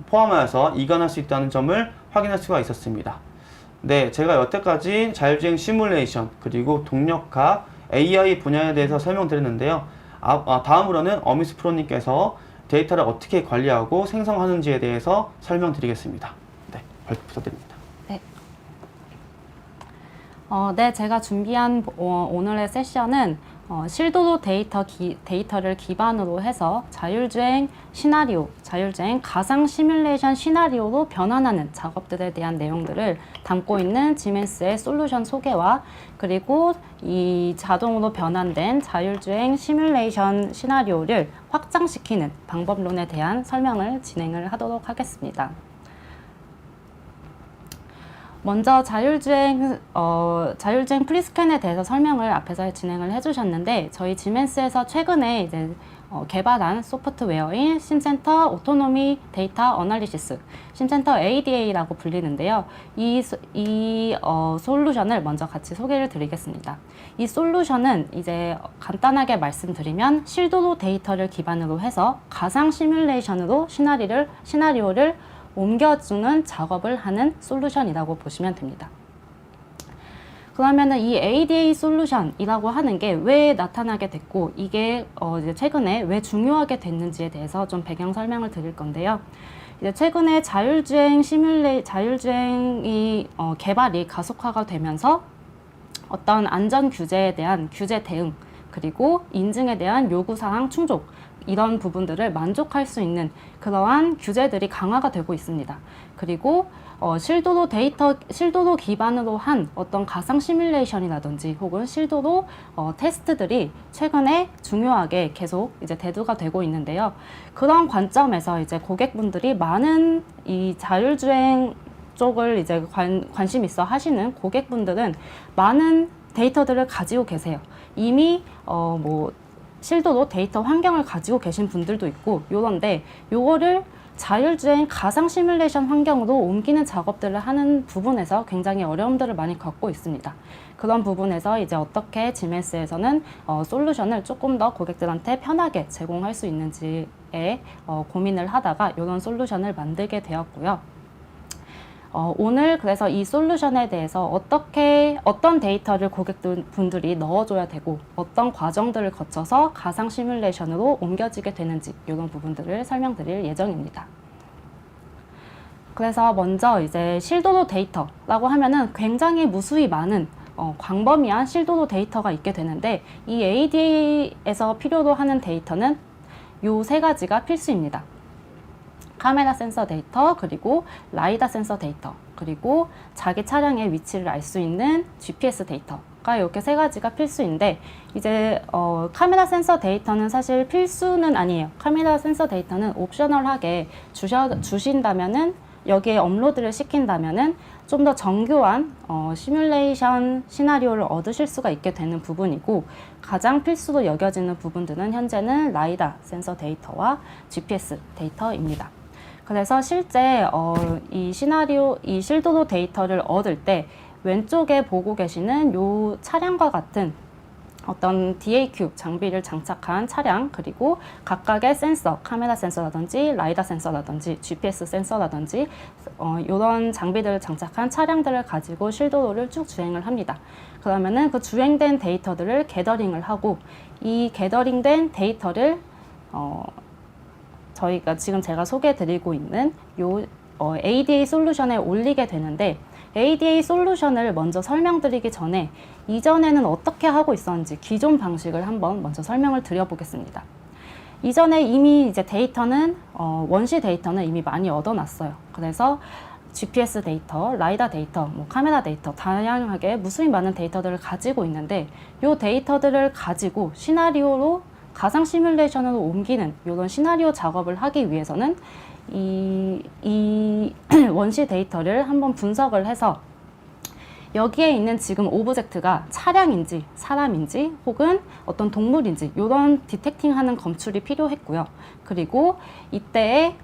포함하여서 이관할 수 있다는 점을 확인할 수가 있었습니다. 네, 제가 여태까지 자율주행 시뮬레이션 그리고 동력학 AI 분야에 대해서 설명드렸는데요. 다음으로는 어미스 프로님께서 데이터를 어떻게 관리하고 생성하는지에 대해서 설명드리겠습니다. 네, 발표 부탁드립니다. 네, 제가 준비한 오늘의 세션은 실도도 데이터를 기반으로 해서 자율주행 가상 시뮬레이션 시나리오로 변환하는 작업들에 대한 내용들을 담고 있는 지멘스의 솔루션 소개와 그리고 이 자동으로 변환된 자율주행 시뮬레이션 시나리오를 확장시키는 방법론에 대한 설명을 진행을 하도록 하겠습니다. 먼저 자율주행 프리스캔에 대해서 설명을 앞에서 진행을 해주셨는데 저희 지멘스에서 최근에 이제 개발한 소프트웨어인 심센터 오토노미 데이터 어널리시스, 심센터 ADA라고 불리는데요. 이 솔루션을 먼저 같이 소개를 드리겠습니다. 이 솔루션은 이제 간단하게 말씀드리면 실도도 데이터를 기반으로 해서 가상 시뮬레이션으로 시나리오를 옮겨주는 작업을 하는 솔루션이라고 보시면 됩니다. 그러면은 이 ADA 솔루션이라고 하는 게 왜 나타나게 됐고 이게 이제 최근에 왜 중요하게 됐는지에 대해서 좀 배경 설명을 드릴 건데요. 이제 최근에 자율주행이 개발이 가속화가 되면서 어떤 안전 규제에 대한 규제 대응 그리고 인증에 대한 요구사항 충족 이런 부분들을 만족할 수 있는 그러한 규제들이 강화가 되고 있습니다. 그리고 실도도 기반으로 한 어떤 가상 시뮬레이션이라든지 혹은 실도도 테스트들이 최근에 중요하게 계속 이제 대두가 되고 있는데요. 그런 관점에서 이제 고객분들이 많은 이 자율주행 쪽을 이제 관심 있어 하시는 고객분들은 많은 데이터들을 가지고 계세요. 이미 실도도 데이터 환경을 가지고 계신 분들도 있고 요런데 요거를 자율주행 가상 시뮬레이션 환경으로 옮기는 작업들을 하는 부분에서 굉장히 어려움들을 많이 겪고 있습니다. 그런 부분에서 이제 어떻게 지멘스에서는 솔루션을 조금 더 고객들한테 편하게 제공할 수 있는지에 고민을 하다가 이런 솔루션을 만들게 되었고요. 오늘 그래서 이 솔루션에 대해서 어떤 데이터를 고객분들이 넣어줘야 되고 어떤 과정들을 거쳐서 가상 시뮬레이션으로 옮겨지게 되는지 이런 부분들을 설명드릴 예정입니다. 그래서 먼저 이제 실도도 데이터라고 하면은 굉장히 무수히 많은 광범위한 실도도 데이터가 있게 되는데 이 ADA에서 필요로 하는 데이터는 요 세 가지가 필수입니다. 카메라 센서 데이터, 그리고 라이다 센서 데이터, 그리고 자기 차량의 위치를 알 수 있는 GPS 데이터가 이렇게 세 가지가 필수인데 이제 카메라 센서 데이터는 사실 필수는 아니에요. 카메라 센서 데이터는 옵셔널하게 주신다면은 여기에 업로드를 시킨다면은 좀 더 정교한 시뮬레이션 시나리오를 얻으실 수가 있게 되는 부분이고 가장 필수로 여겨지는 부분들은 현재는 라이다 센서 데이터와 GPS 데이터입니다. 그래서 실제 이 실도도 데이터를 얻을 때 왼쪽에 보고 계시는 요 차량과 같은 어떤 DAQ 장비를 장착한 차량 그리고 각각의 센서, 카메라 센서라든지 라이다 센서라든지 GPS 센서라든지 이런 장비들을 장착한 차량들을 가지고 실도도를 쭉 주행을 합니다. 그러면은 그 주행된 데이터들을 게더링을 하고 이 게더링된 데이터를 저희가 지금 제가 소개해드리고 있는 요 ADA 솔루션에 올리게 되는데 ADA 솔루션을 먼저 설명드리기 전에 이전에는 어떻게 하고 있었는지 기존 방식을 한번 먼저 설명을 드려보겠습니다. 이전에 이미 이제 데이터는 원시 데이터는 이미 많이 얻어놨어요. 그래서 GPS 데이터, 라이다 데이터, 카메라 데이터 다양하게 무수히 많은 데이터들을 가지고 있는데 이 데이터들을 가지고 시나리오로 가상 시뮬레이션으로 옮기는 이런 시나리오 작업을 하기 위해서는 이 원시 데이터를 한번 분석을 해서 여기에 있는 지금 오브젝트가 차량인지 사람인지 혹은 어떤 동물인지 이런 디텍팅하는 검출이 필요했고요. 그리고 이때에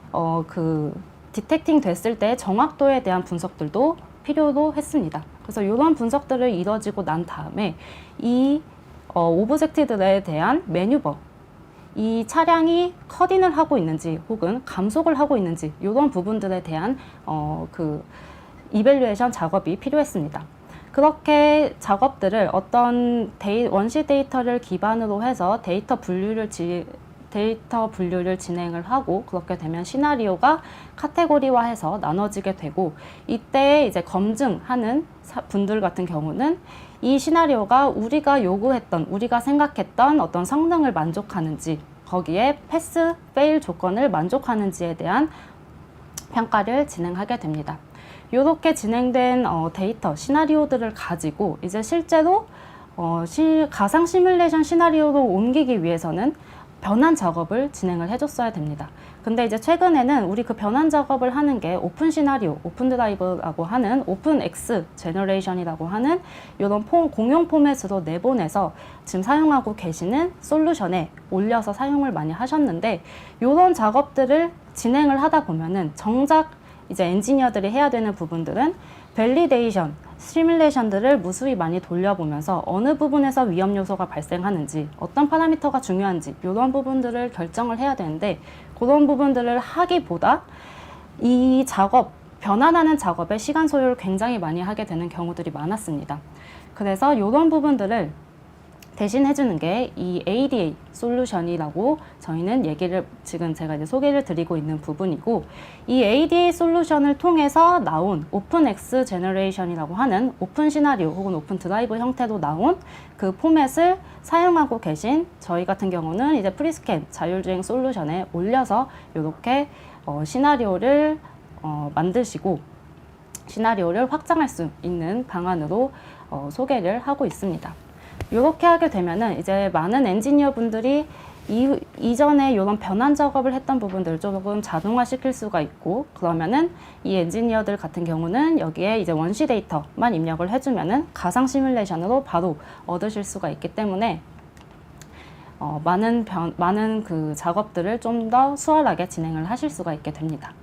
디텍팅 됐을 때 정확도에 대한 분석들도 필요로 했습니다. 그래서 이런 분석들을 이루어지고 난 다음에 이 오브젝트들에 대한 매뉴버 이 차량이 커딩을 하고 있는지 혹은 감속을 하고 있는지 이런 부분들에 대한 이밸류에이션 작업이 필요했습니다. 그렇게 작업들을 어떤 원시 데이터를 기반으로 해서 데이터 분류를 진행을 하고 그렇게 되면 시나리오가 카테고리화해서 나눠지게 되고 이때 이제 검증하는 분들 같은 경우는 이 시나리오가 우리가 요구했던, 우리가 생각했던 어떤 성능을 만족하는지 거기에 패스, 페일 조건을 만족하는지에 대한 평가를 진행하게 됩니다. 이렇게 진행된 데이터, 시나리오들을 가지고 이제 실제로 가상 시뮬레이션 시나리오로 옮기기 위해서는 변환 작업을 진행을 해줬어야 됩니다. 근데 이제 최근에는 우리 그 변환 작업을 하는 게 오픈 시나리오, 오픈 드라이브라고 하는 오픈 X 제너레이션이라고 하는 이런 공용 포맷으로 내보내서 지금 사용하고 계시는 솔루션에 올려서 사용을 많이 하셨는데 이런 작업들을 진행을 하다 보면은 정작 이제 엔지니어들이 해야 되는 부분들은 밸리데이션, 시뮬레이션들을 무수히 많이 돌려보면서 어느 부분에서 위험 요소가 발생하는지 어떤 파라미터가 중요한지 이런 부분들을 결정을 해야 되는데 그런 부분들을 하기보다 이 작업, 변환하는 작업에 시간 소요를 굉장히 많이 하게 되는 경우들이 많았습니다. 그래서 이런 부분들을 대신 해주는 게 이 ADA 솔루션이라고 저희는 지금 제가 이제 소개를 드리고 있는 부분이고, 이 ADA 솔루션을 통해서 나온 오픈X 제너레이션이라고 하는 오픈 시나리오 혹은 오픈 드라이브 형태로 나온 그 포맷을 사용하고 계신 저희 같은 경우는 이제 프리스캔 자율주행 솔루션에 올려서 이렇게 시나리오를 만드시고 시나리오를 확장할 수 있는 방안으로 소개를 하고 있습니다. 이렇게 하게 되면은 이제 많은 엔지니어 분들이 이전에 이런 변환 작업을 했던 부분들을 조금 자동화 시킬 수가 있고, 그러면은 이 엔지니어들 같은 경우는 여기에 이제 원시 데이터만 입력을 해주면은 가상 시뮬레이션으로 바로 얻으실 수가 있기 때문에 많은 그 작업들을 좀 더 수월하게 진행을 하실 수가 있게 됩니다.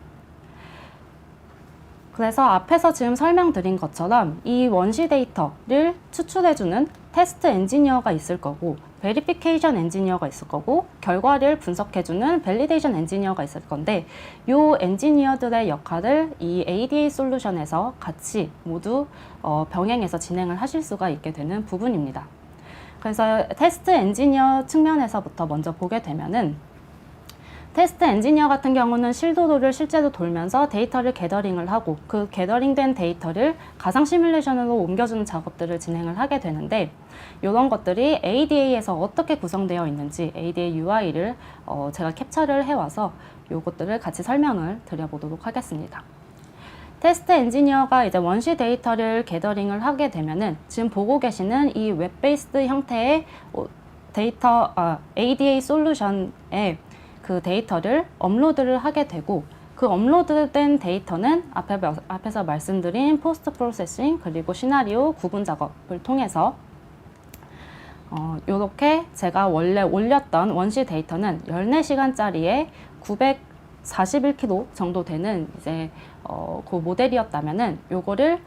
그래서 앞에서 지금 설명드린 것처럼 이 원시 데이터를 추출해주는 테스트 엔지니어가 있을 거고, 베리피케이션 엔지니어가 있을 거고, 결과를 분석해주는 밸리데이션 엔지니어가 있을 건데, 이 엔지니어들의 역할을 이 ADA 솔루션에서 같이 모두 병행해서 진행을 하실 수가 있게 되는 부분입니다. 그래서 테스트 엔지니어 측면에서부터 먼저 보게 되면은, 테스트 엔지니어 같은 경우는 실도도를 실제로 돌면서 데이터를 게더링을 하고, 그 게더링된 데이터를 가상 시뮬레이션으로 옮겨주는 작업들을 진행을 하게 되는데, 이런 것들이 ADA에서 어떻게 구성되어 있는지 ADA UI를 제가 캡처를 해와서 이것들을 같이 설명을 드려보도록 하겠습니다. 테스트 엔지니어가 이제 원시 데이터를 게더링을 하게 되면은 지금 보고 계시는 이 웹 베이스드 형태의 ADA 솔루션에 그 데이터를 업로드를 하게 되고, 그 업로드된 데이터는 앞에서 말씀드린 포스트 프로세싱 그리고 시나리오 구분 작업을 통해서 요렇게 제가 원래 올렸던 원시 데이터는 14시간짜리에 941kg 정도 되는 이제 그 모델이었다면은 요거를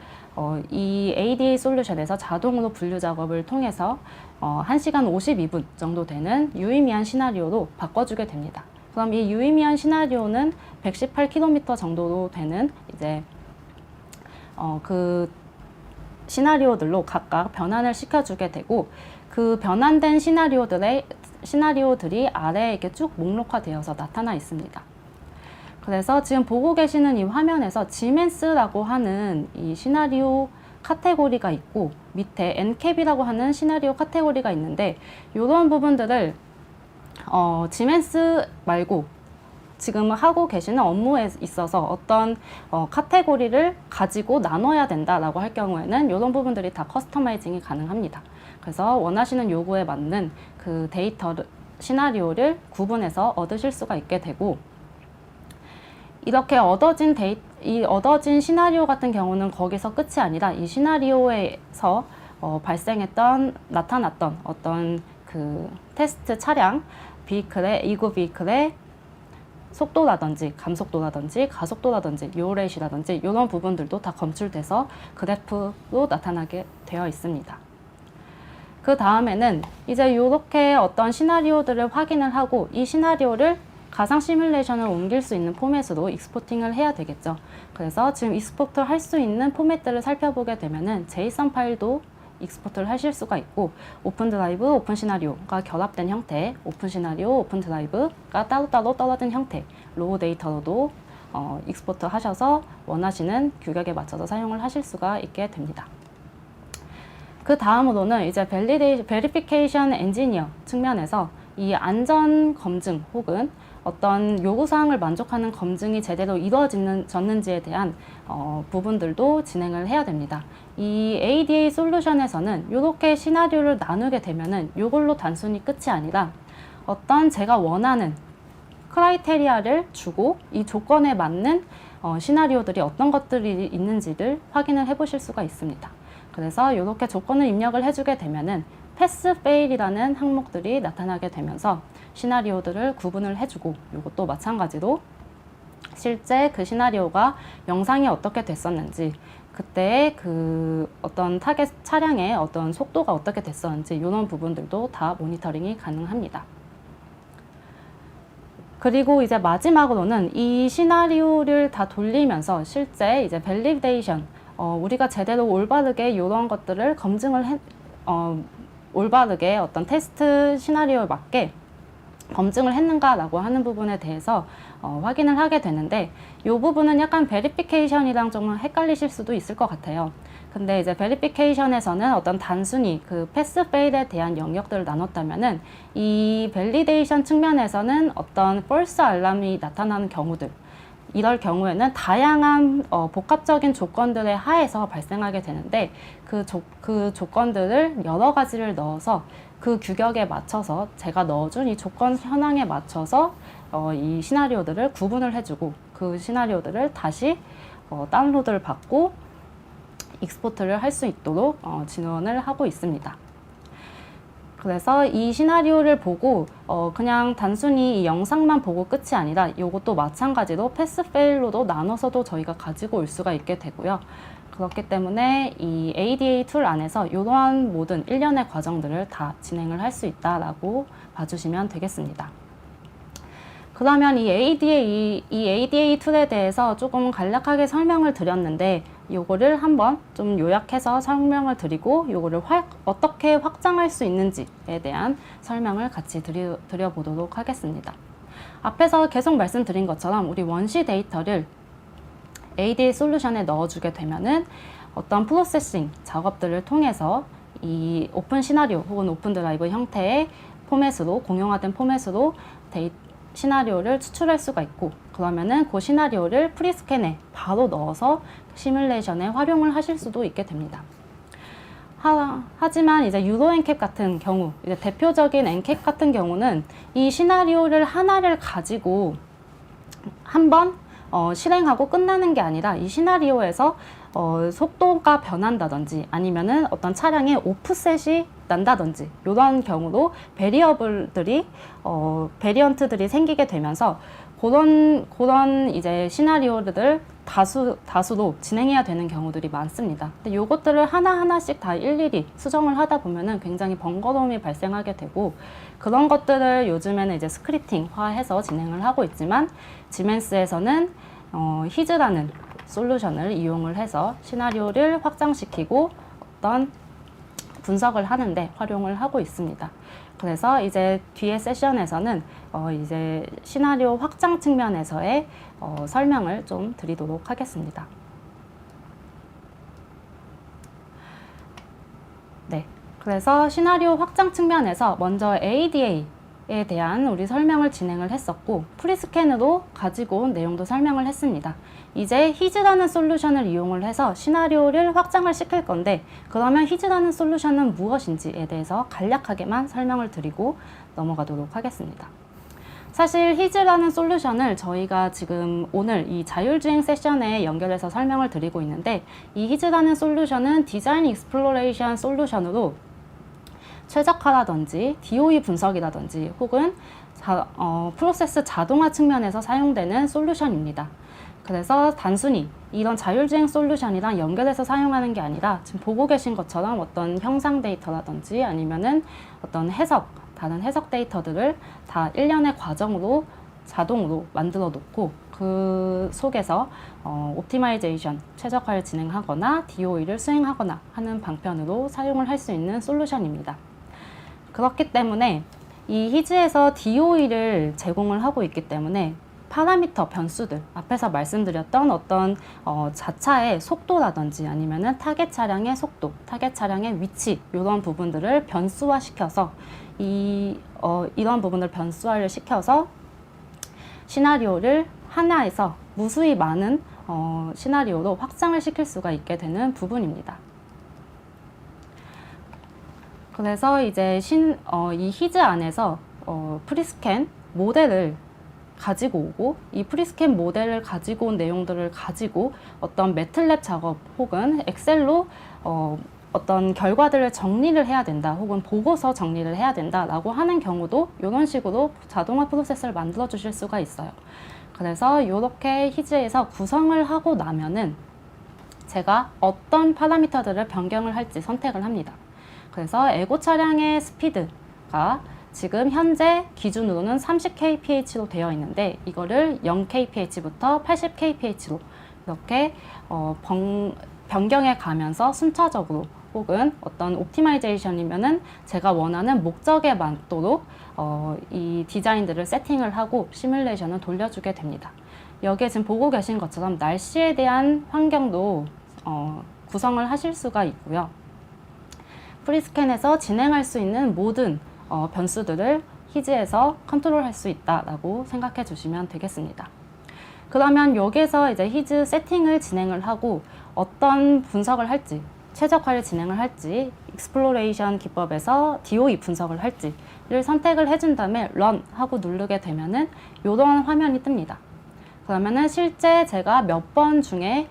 이 ADA 솔루션에서 자동으로 분류 작업을 통해서 1시간 52분 정도 되는 유의미한 시나리오로 바꿔주게 됩니다. 그럼 이 유의미한 시나리오는 118km 정도로 되는 이제 그 시나리오들로 각각 변환을 시켜주게 되고, 그 변환된 시나리오들이 아래에 이렇게 쭉 목록화되어서 나타나 있습니다. 그래서 지금 보고 계시는 이 화면에서 지멘스라고 하는 이 시나리오 카테고리가 있고, 밑에 엔캡이라고 하는 시나리오 카테고리가 있는데, 이런 부분들을 지멘스 말고 지금 하고 계시는 업무에 있어서 어떤 카테고리를 가지고 나눠야 된다라고 할 경우에는 이런 부분들이 다 커스터마이징이 가능합니다. 그래서 원하시는 요구에 맞는 그 데이터 시나리오를 구분해서 얻으실 수가 있게 되고, 이렇게 얻어진 시나리오 같은 경우는 거기서 끝이 아니라 이 시나리오에서 나타났던 어떤 그 테스트 차량 이구 비클의 속도라든지 감속도라든지 가속도라든지 요레이시라든지 이런 부분들도 다 검출돼서 그래프로 나타나게 되어 있습니다. 그 다음에는 이제 이렇게 어떤 시나리오들을 확인을 하고, 이 시나리오를 가상 시뮬레이션을 옮길 수 있는 포맷으로 익스포팅을 해야 되겠죠. 그래서 지금 익스포트 할 수 있는 포맷들을 살펴보게 되면은 제이슨 파일도 익스포트를 하실 수가 있고, 오픈 드라이브, 오픈 시나리오가 결합된 형태, 오픈 시나리오, 오픈 드라이브가 따로따로 떨어진 형태, 로우 데이터로도 익스포트 하셔서 원하시는 규격에 맞춰서 사용을 하실 수가 있게 됩니다. 그 다음으로는 이제 베리피케이션 엔지니어 측면에서 이 안전 검증 혹은 어떤 요구사항을 만족하는 검증이 제대로 이루어졌는지에 대한 부분들도 진행을 해야 됩니다. 이 ADA 솔루션에서는 이렇게 시나리오를 나누게 되면은 이걸로 단순히 끝이 아니라 어떤 제가 원하는 크라이테리아를 주고 이 조건에 맞는 시나리오들이 어떤 것들이 있는지를 확인을 해 보실 수가 있습니다. 그래서 이렇게 조건을 입력을 해주게 되면은 패스 페일이라는 항목들이 나타나게 되면서 시나리오들을 구분을 해주고, 이것도 마찬가지로 실제 그 시나리오가 영상이 어떻게 됐었는지, 그때 그 어떤 타겟 차량의 어떤 속도가 어떻게 됐었는지 이런 부분들도 다 모니터링이 가능합니다. 그리고 이제 마지막으로는 이 시나리오를 다 돌리면서 실제 이제 밸리데이션 우리가 제대로 올바르게 이런 것들을 올바르게 어떤 테스트 시나리오에 맞게 검증을 했는가라고 하는 부분에 대해서 확인을 하게 되는데, 이 부분은 약간 베리피케이션이랑 좀 헷갈리실 수도 있을 것 같아요. 근데 이제 베리피케이션에서는 어떤 단순히 그 패스 페일에 대한 영역들을 나눴다면은, 이 밸리데이션 측면에서는 어떤 false 알람이 나타나는 경우들, 이럴 경우에는 다양한 복합적인 조건들의 하에서 발생하게 되는데, 그 조건들을 여러 가지를 넣어서 그 규격에 맞춰서 제가 넣어준 이 조건 현황에 맞춰서 이 시나리오들을 구분을 해주고, 그 시나리오들을 다시 다운로드를 받고 익스포트를 할 수 있도록 지원을 하고 있습니다. 그래서 이 시나리오를 보고 그냥 단순히 이 영상만 보고 끝이 아니라, 이것도 마찬가지로 패스 페일로도 나눠서도 저희가 가지고 올 수가 있게 되고요. 그렇기 때문에 이 ADA 툴 안에서 이러한 모든 일련의 과정들을 다 진행을 할 수 있다라고 봐주시면 되겠습니다. 그러면 이 ADA 툴에 대해서 조금 간략하게 설명을 드렸는데, 요거를 한번 좀 요약해서 설명을 드리고, 요거를 어떻게 확장할 수 있는지에 대한 설명을 같이 드려보도록 하겠습니다. 앞에서 계속 말씀드린 것처럼 우리 원시 데이터를 ADA 솔루션에 넣어주게 되면은 어떤 프로세싱 작업들을 통해서 이 오픈 시나리오 혹은 오픈 드라이브 형태의 포맷으로, 공용화된 포맷으로 시나리오를 추출할 수가 있고, 그러면은 그 시나리오를 프리스캔에 바로 넣어서 시뮬레이션에 활용을 하실 수도 있게 됩니다. 하지만 이제 유로 엔캡 같은 경우, 이제 대표적인 엔캡 같은 경우는 이 시나리오를 하나를 가지고 한번 실행하고 끝나는 게 아니라, 이 시나리오에서 속도가 변한다든지 아니면은 어떤 차량의 오프셋이 난다든지, 이런 경우로 베리언트들이 생기게 되면서 그런 이제 시나리오들을 다수로 진행해야 되는 경우들이 많습니다. 근데 요것들을 하나하나씩 다 일일이 수정을 하다 보면은 굉장히 번거로움이 발생하게 되고, 그런 것들을 요즘에는 이제 스크립팅화해서 진행을 하고 있지만, 지멘스에서는 히즈라는 솔루션을 이용을 해서 시나리오를 확장시키고 어떤 분석을 하는데 활용을 하고 있습니다. 그래서 이제 뒤에 세션에서는 이제 시나리오 확장 측면에서의 설명을 좀 드리도록 하겠습니다. 네, 그래서 시나리오 확장 측면에서 먼저 ADA에 대한 우리 설명을 진행을 했었고, 프리스캔으로 가지고 온 내용도 설명을 했습니다. 이제 히즈라는 솔루션을 이용을 해서 시나리오를 확장을 시킬 건데, 그러면 히즈라는 솔루션은 무엇인지에 대해서 간략하게만 설명을 드리고 넘어가도록 하겠습니다. 사실 히즈라는 솔루션을 저희가 지금 오늘 이 자율주행 세션에 연결해서 설명을 드리고 있는데, 이 히즈라는 솔루션은 디자인 익스플로레이션 솔루션으로 최적화라든지 DOE 분석이라든지 혹은 프로세스 자동화 측면에서 사용되는 솔루션입니다. 그래서 단순히 이런 자율주행 솔루션이랑 연결해서 사용하는 게 아니라, 지금 보고 계신 것처럼 어떤 형상 데이터라든지 아니면은 어떤 다른 해석 데이터들을 다 일련의 과정으로 자동으로 만들어 놓고, 그 속에서 옵티마이제이션, 최적화를 진행하거나 DOE를 수행하거나 하는 방편으로 사용을 할 수 있는 솔루션입니다. 그렇기 때문에 이 히즈에서 DOE를 제공을 하고 있기 때문에 파라미터 변수들, 앞에서 말씀드렸던 어떤 자차의 속도라든지 아니면은 타겟 차량의 속도, 타겟 차량의 위치, 이런 부분들을 변수화시켜서 이런 부분을 변수화를 시켜서 시나리오를 하나에서 무수히 많은 시나리오로 확장을 시킬 수가 있게 되는 부분입니다. 그래서 이제 이 히즈 안에서 프리스캔 모델을 가지고 오고, 이 프리스캔 모델을 가지고 온 내용들을 가지고 어떤 매틀랩 작업 혹은 엑셀로 어떤 결과들을 정리를 해야 된다, 혹은 보고서 정리를 해야 된다라고 하는 경우도 이런 식으로 자동화 프로세스를 만들어 주실 수가 있어요. 그래서 이렇게 히즈에서 구성을 하고 나면은 제가 어떤 파라미터들을 변경을 할지 선택을 합니다. 그래서 에고 차량의 스피드가 지금 현재 기준으로는 30kph로 되어 있는데, 이거를 0kph부터 80kph로 이렇게 변경해 가면서 순차적으로 혹은 어떤 옵티마이제이션이면은 제가 원하는 목적에 맞도록 이 디자인들을 세팅을 하고 시뮬레이션을 돌려주게 됩니다. 여기에 지금 보고 계신 것처럼 날씨에 대한 환경도 구성을 하실 수가 있고요. 프리스캔에서 진행할 수 있는 모든 변수들을 히즈에서 컨트롤할 수 있다라고 생각해 주시면 되겠습니다. 그러면 여기에서 이제 히즈 세팅을 진행을 하고 어떤 분석을 할지, 최적화를 진행을 할지, 익스플로레이션 기법에서 DOE 분석을 할지를 선택을 해준 다음에 Run 하고 누르게 되면은 이런 화면이 뜹니다. 그러면은 실제 제가 몇 번 중에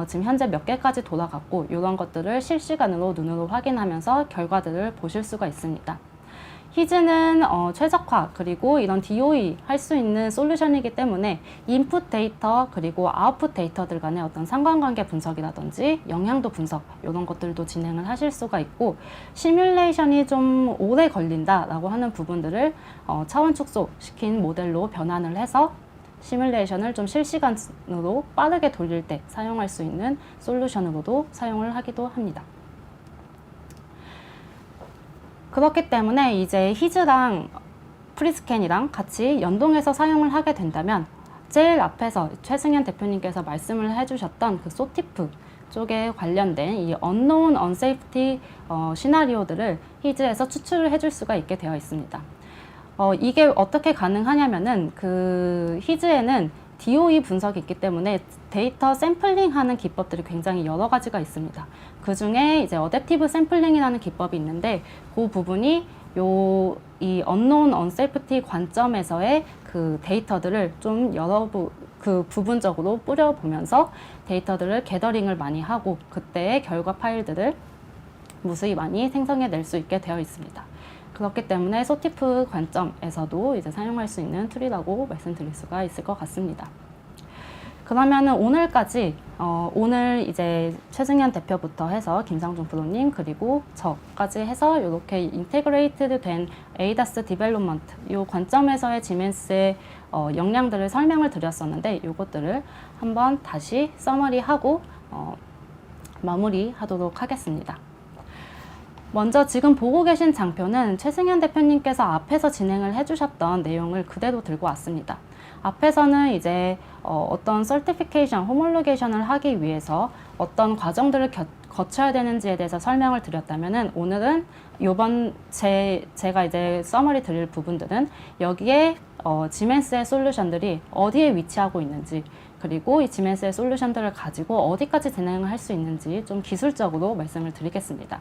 지금 현재 몇 개까지 돌아갔고 이런 것들을 실시간으로 눈으로 확인하면서 결과들을 보실 수가 있습니다. 히즈는 최적화 그리고 이런 DOE 할 수 있는 솔루션이기 때문에 인풋 데이터 그리고 아웃풋 데이터들 간의 어떤 상관관계 분석이라든지 영향도 분석 이런 것들도 진행을 하실 수가 있고 시뮬레이션이 좀 오래 걸린다라고 하는 부분들을 차원 축소시킨 모델로 변환을 해서 시뮬레이션을 좀 실시간으로 빠르게 돌릴 때 사용할 수 있는 솔루션으로도 사용을 하기도 합니다. 그렇기 때문에 이제 히즈랑 프리스캔이랑 같이 연동해서 사용을 하게 된다면 제일 앞에서 최승현 대표님께서 말씀을 해주셨던 그 소티프 쪽에 관련된 이 unknown, unsafety 시나리오들을 히즈에서 추출을 해줄 수가 있게 되어 있습니다. 이게 어떻게 가능하냐면은 그 히즈에는 DOE 분석이 있기 때문에 데이터 샘플링 하는 기법들이 굉장히 여러 가지가 있습니다. 그 중에 이제 어댑티브 샘플링이라는 기법이 있는데 그 부분이 이 unknown, unsafety 관점에서의 그 데이터들을 좀 부분적으로 뿌려보면서 데이터들을 게더링을 많이 하고 그때의 결과 파일들을 무수히 많이 생성해낼 수 있게 되어 있습니다. 그렇기 때문에 소티프 관점에서도 이제 사용할 수 있는 툴이라고 말씀드릴 수가 있을 것 같습니다. 그러면은 오늘까지 오늘 이제 최승현 대표부터 해서 김상중 프로님 그리고 저까지 해서 이렇게 인테그레이트드 된 ADAS 디벨롭먼트 이 관점에서의 지멘스의 역량들을 설명을 드렸었는데 이것들을 한번 다시 서머리하고 마무리하도록 하겠습니다. 먼저 지금 보고 계신 장표는 최승현 대표님께서 앞에서 진행을 해주셨던 내용을 그대로 들고 왔습니다. 앞에서는 이제 어떤 서티피케이션, 호몰로게이션을 하기 위해서 어떤 과정들을 거쳐야 되는지에 대해서 설명을 드렸다면은 오늘은 요번 제가 이제 서머리 드릴 부분들은 여기에 지멘스의 솔루션들이 어디에 위치하고 있는지 그리고 이 지멘스의 솔루션들을 가지고 어디까지 진행을 할 수 있는지 좀 기술적으로 말씀을 드리겠습니다.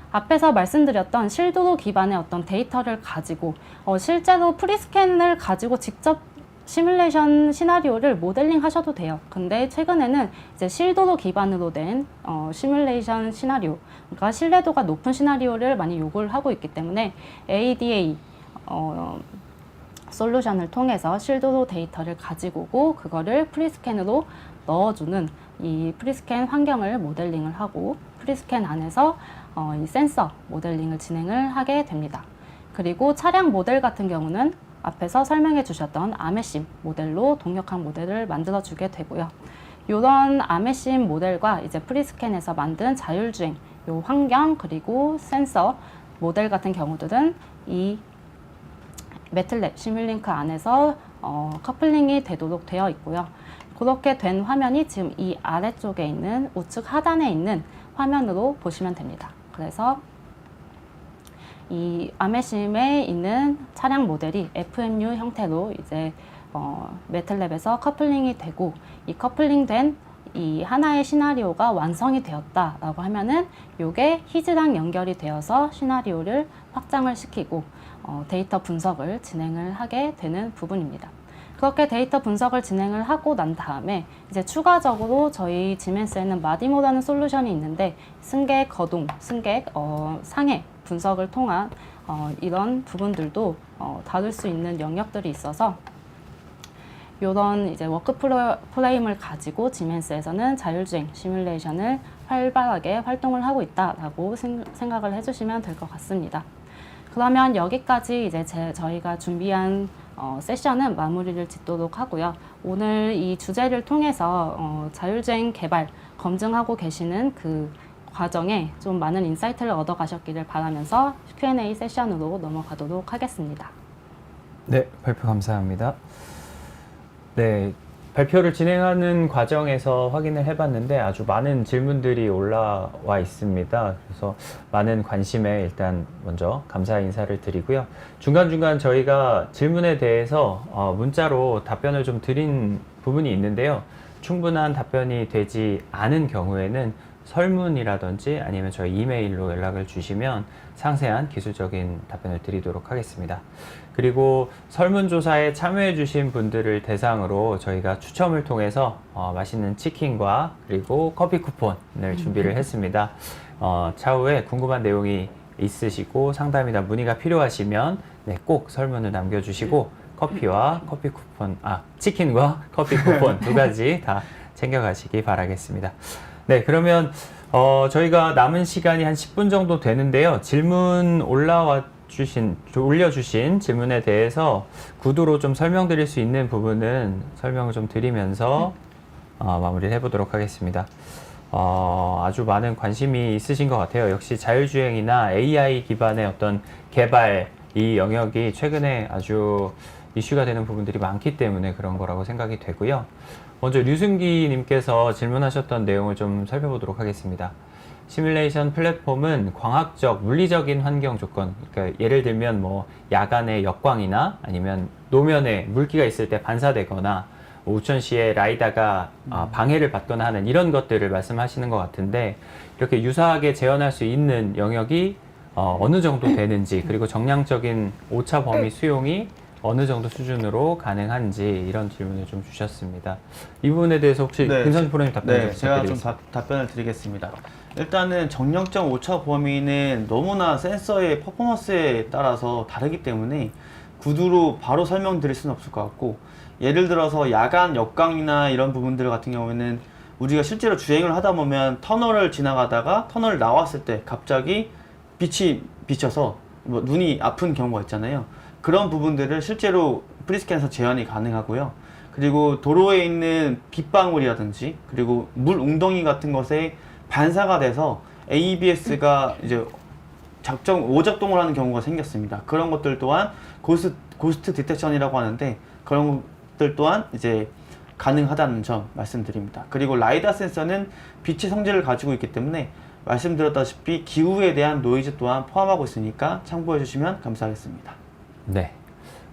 앞에서 말씀드렸던 실도로 기반의 어떤 데이터를 가지고 실제로 프리스캔을 가지고 직접 시뮬레이션 시나리오를 모델링 하셔도 돼요. 근데 최근에는 이제 실도로 기반으로 된 시뮬레이션 시나리오, 그러니까 신뢰도가 높은 시나리오를 많이 요구를 하고 있기 때문에 ADA 솔루션을 통해서 실도로 데이터를 가지고 오고 그거를 프리스캔으로 넣어주는 이 프리스캔 환경을 모델링을 하고 프리스캔 안에서 이 센서 모델링을 진행을 하게 됩니다. 그리고 차량 모델 같은 경우는 앞에서 설명해 주셨던 아메심 모델로 동력학 모델을 만들어 주게 되고요. 이런 아메심 모델과 이제 프리스캔에서 만든 자율주행 요 환경 그리고 센서 모델 같은 경우들은 이 매틀랩 시뮬링크 안에서 커플링이 되도록 되어 있고요. 그렇게 된 화면이 지금 이 아래쪽에 있는 우측 하단에 있는 화면으로 보시면 됩니다. 그래서 이 아메심에 있는 차량 모델이 FMU 형태로 이제 매틀랩에서 커플링이 되고 이 커플링된 이 하나의 시나리오가 완성이 되었다라고 하면은 요게 히즈랑 연결이 되어서 시나리오를 확장을 시키고 데이터 분석을 진행을 하게 되는 부분입니다. 그렇게 데이터 분석을 진행을 하고 난 다음에 이제 추가적으로 저희 지멘스에는 마디모라는 솔루션이 있는데 승객 거동, 승객 상해 분석을 통한 이런 부분들도 다룰 수 있는 영역들이 있어서 이런 이제 워크 프레임을 가지고 지멘스에서는 자율주행 시뮬레이션을 활발하게 활동을 하고 있다라고 생각을 해주시면 될 것 같습니다. 그러면 여기까지 이제 저희가 준비한 세션은 마무리를 짓도록 하고요. 오늘 이 주제를 통해서 자율주행 개발 검증하고 계시는 그 과정에 좀 많은 인사이트를 얻어가셨기를 바라면서 Q&A 세션으로 넘어가도록 하겠습니다. 네, 발표 감사합니다. 네, 발표를 진행하는 과정에서 확인을 해봤는데 아주 많은 질문들이 올라와 있습니다. 그래서 많은 관심에 일단 먼저 감사 인사를 드리고요. 중간중간 저희가 질문에 대해서 문자로 답변을 좀 드린 부분이 있는데요. 충분한 답변이 되지 않은 경우에는 설문이라든지 아니면 저희 이메일로 연락을 주시면 상세한 기술적인 답변을 드리도록 하겠습니다. 그리고 설문조사에 참여해 주신 분들을 대상으로 저희가 추첨을 통해서 맛있는 치킨과 그리고 커피 쿠폰을 준비를 했습니다. 차후에 궁금한 내용이 있으시고 상담이나 문의가 필요하시면 네, 꼭 설문을 남겨주시고 커피와 커피 쿠폰, 치킨과 커피 쿠폰 두 가지 다 챙겨가시기 바라겠습니다. 네, 그러면 저희가 남은 시간이 한 10분 정도 되는데요. 질문 올려주신 질문에 대해서 구두로 좀 설명드릴 수 있는 부분은 설명을 좀 드리면서 마무리를 해보도록 하겠습니다. 아주 많은 관심이 있으신 것 같아요. 역시 자율주행이나 AI 기반의 어떤 개발, 이 영역이 최근에 아주 이슈가 되는 부분들이 많기 때문에 그런 거라고 생각이 되고요. 먼저 류승기 님께서 질문하셨던 내용을 좀 살펴보도록 하겠습니다. 시뮬레이션 플랫폼은 광학적, 물리적인 환경 조건, 그러니까 예를 들면 뭐 야간의 역광이나 아니면 노면에 물기가 있을 때 반사되거나 우천시에 라이다가 방해를 받거나 하는 이런 것들을 말씀하시는 것 같은데, 이렇게 유사하게 재현할 수 있는 영역이 어느 정도 되는지, 그리고 정량적인 오차 범위 수용이 어느 정도 수준으로 가능한지 이런 질문을 좀 주셨습니다. 이 부분에 대해서 혹시 네, 김선주 프로님 답변 좀 제가 좀 부탁드리겠습니다. 답변을 드리겠습니다. 일단은 정령적 오차 범위는 너무나 센서의 퍼포먼스에 따라서 다르기 때문에 구두로 바로 설명드릴 수는 없을 것 같고, 예를 들어서 야간 역광이나 이런 부분들 같은 경우에는 우리가 실제로 주행을 하다 보면 터널을 지나가다가 터널을 나왔을 때 갑자기 빛이 비쳐서 뭐 눈이 아픈 경우가 있잖아요. 그런 부분들을 실제로 프리스캔에서 재현이 가능하고요. 그리고 도로에 있는 빗방울이라든지 그리고 물 웅덩이 같은 것에 반사가 돼서 ABS가 이제 오작동을 하는 경우가 생겼습니다. 그런 것들 또한 고스트 디텍션이라고 하는데, 그런 것들 또한 이제 가능하다는 점 말씀드립니다. 그리고 라이다 센서는 빛의 성질을 가지고 있기 때문에 말씀드렸다시피 기후에 대한 노이즈 또한 포함하고 있으니까 참고해 주시면 감사하겠습니다. 네.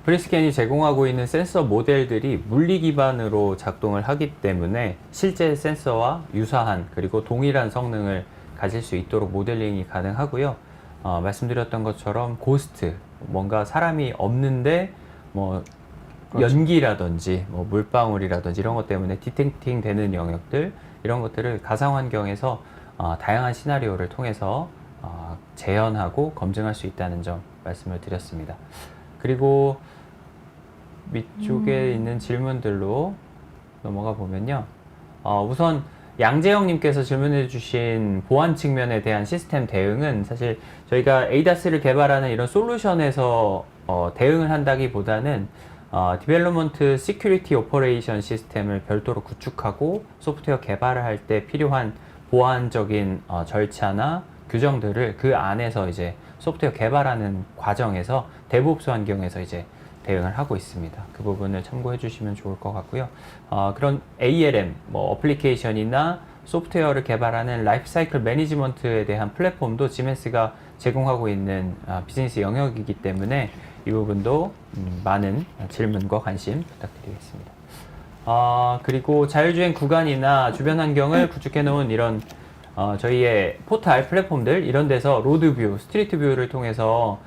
프리스캔이 제공하고 있는 센서 모델들이 물리 기반으로 작동을 하기 때문에 실제 센서와 유사한 그리고 동일한 성능을 가질 수 있도록 모델링이 가능하고요. 말씀드렸던 것처럼 고스트, 뭔가 사람이 없는데 뭐 그렇죠. 연기라든지 뭐 물방울이라든지 이런 것 때문에 디텍팅 되는 영역들, 이런 것들을 가상 환경에서 다양한 시나리오를 통해서 재현하고 검증할 수 있다는 점 말씀을 드렸습니다. 그리고 밑쪽에 있는 질문들로 넘어가 보면요. 우선 양재영님께서 질문해 주신 보안 측면에 대한 시스템 대응은 사실 저희가 ADAS를 개발하는 이런 솔루션에서 대응을 한다기보다는 디벨롭먼트 시큐리티 오퍼레이션 시스템을 별도로 구축하고 소프트웨어 개발을 할 때 필요한 보안적인 절차나 규정들을 그 안에서 이제 소프트웨어 개발하는 과정에서 데브옵스 환경에서 이제 대응을 하고 있습니다. 그 부분을 참고해 주시면 좋을 것 같고요. 그런 ALM, 뭐 어플리케이션이나 소프트웨어를 개발하는 라이프 사이클 매니지먼트에 대한 플랫폼도 지멘스가 제공하고 있는 비즈니스 영역이기 때문에 이 부분도 많은 질문과 관심 부탁드리겠습니다. 그리고 자율주행 구간이나 주변 환경을 구축해 놓은 이런 저희의 포탈 플랫폼들, 이런 데서 로드뷰, 스트리트 뷰를 통해서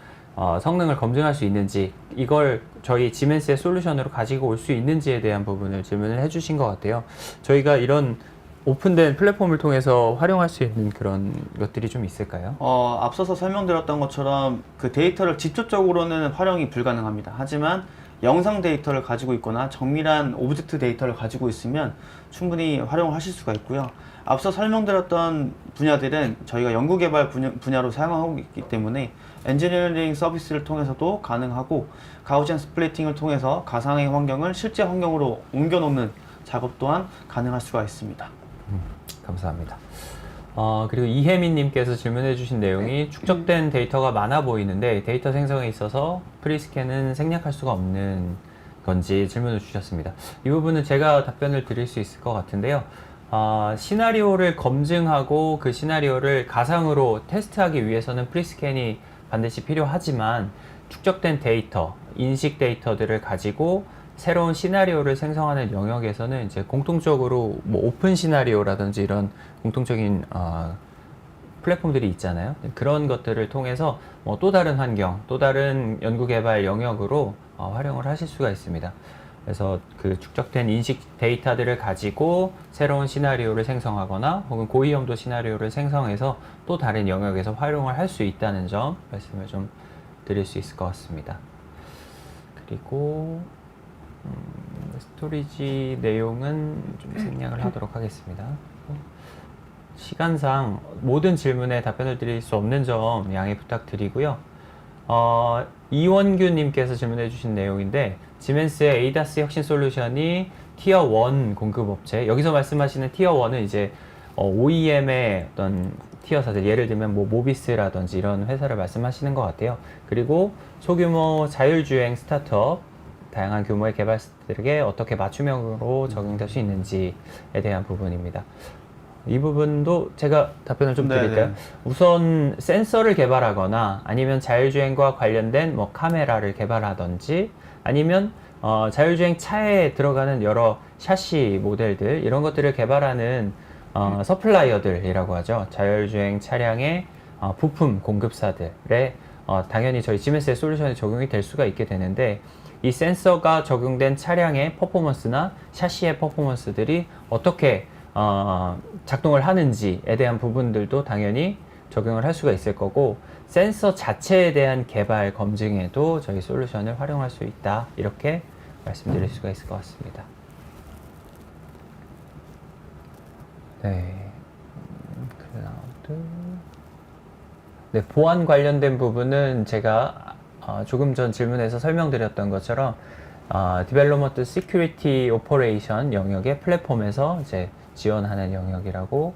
성능을 검증할 수 있는지, 이걸 저희 지멘스의 솔루션으로 가지고 올 수 있는지에 대한 부분을 질문을 해주신 것 같아요. 저희가 이런 오픈된 플랫폼을 통해서 활용할 수 있는 그런 것들이 좀 있을까요? 앞서서 설명드렸던 것처럼 그 데이터를 직접적으로는 활용이 불가능합니다. 하지만 영상 데이터를 가지고 있거나 정밀한 오브젝트 데이터를 가지고 있으면 충분히 활용하실 수가 있고요. 앞서 설명드렸던 분야들은 저희가 연구개발 분야로 사용하고 있기 때문에 엔지니어링 서비스를 통해서도 가능하고, 가우시안 스플리팅을 통해서 가상의 환경을 실제 환경으로 옮겨놓는 작업 또한 가능할 수가 있습니다. 감사합니다. 그리고 이혜민님께서 질문해 주신 내용이 축적된 데이터가 많아 보이는데 데이터 생성에 있어서 프리스캔은 생략할 수가 없는 건지 질문을 주셨습니다. 이 부분은 제가 답변을 드릴 수 있을 것 같은데요. 시나리오를 검증하고 그 시나리오를 가상으로 테스트하기 위해서는 프리스캔이 반드시 필요하지만 축적된 데이터, 인식 데이터들을 가지고 새로운 시나리오를 생성하는 영역에서는 이제 공통적으로 뭐 오픈 시나리오라든지 이런 공통적인 플랫폼들이 있잖아요. 그런 것들을 통해서 뭐 또 다른 환경, 또 다른 연구개발 영역으로 활용을 하실 수가 있습니다. 그래서 그 축적된 인식 데이터들을 가지고 새로운 시나리오를 생성하거나 혹은 고위험도 시나리오를 생성해서 또 다른 영역에서 활용을 할 수 있다는 점 말씀을 좀 드릴 수 있을 것 같습니다. 그리고 스토리지 내용은 좀 생략을 하도록 하겠습니다. 시간상 모든 질문에 답변을 드릴 수 없는 점 양해 부탁드리고요. 이원규님께서 질문해 주신 내용인데, 지멘스의 에이다스 혁신 솔루션이 티어 1 공급업체, 여기서 말씀하시는 티어 1은 이제 OEM의 어떤 티어사들, 예를 들면 뭐 모비스라든지 이런 회사를 말씀하시는 것 같아요. 그리고 소규모 자율주행 스타트업, 다양한 규모의 개발사들에게 어떻게 맞춤형으로 적용될 수 있는지에 대한 부분입니다. 이 부분도 제가 답변을 좀 드릴까요? 우선 센서를 개발하거나 아니면 자율주행과 관련된 뭐 카메라를 개발하든지 아니면 자율주행 차에 들어가는 여러 샤시 모델들, 이런 것들을 개발하는 서플라이어들이라고 하죠. 자율주행 차량의 부품 공급사들에 당연히 저희 지멘스의 솔루션이 적용이 될 수가 있게 되는데, 이 센서가 적용된 차량의 퍼포먼스나 샤시의 퍼포먼스들이 어떻게 작동을 하는지에 대한 부분들도 당연히 적용을 할 수가 있을 거고, 센서 자체에 대한 개발 검증에도 저희 솔루션을 활용할 수 있다, 이렇게 말씀드릴 수가 있을 것 같습니다. 네, 클라우드. 네, 보안 관련된 부분은 제가 조금 전 질문에서 설명드렸던 것처럼 디벨로먼트 시큐리티 오퍼레이션 영역의 플랫폼에서 이제 지원하는 영역이라고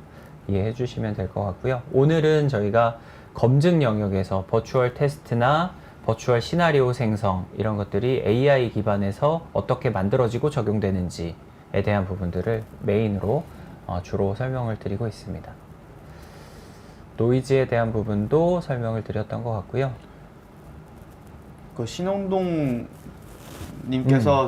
이해해 주시면 될 것 같고요. 오늘은 저희가 검증 영역에서 버추얼 테스트나 버추얼 시나리오 생성, 이런 것들이 AI 기반에서 어떻게 만들어지고 적용되는지에 대한 부분들을 메인으로 주로 설명을 드리고 있습니다. 노이즈에 대한 부분도 설명을 드렸던 것 같고요. 그 신홍동 님께서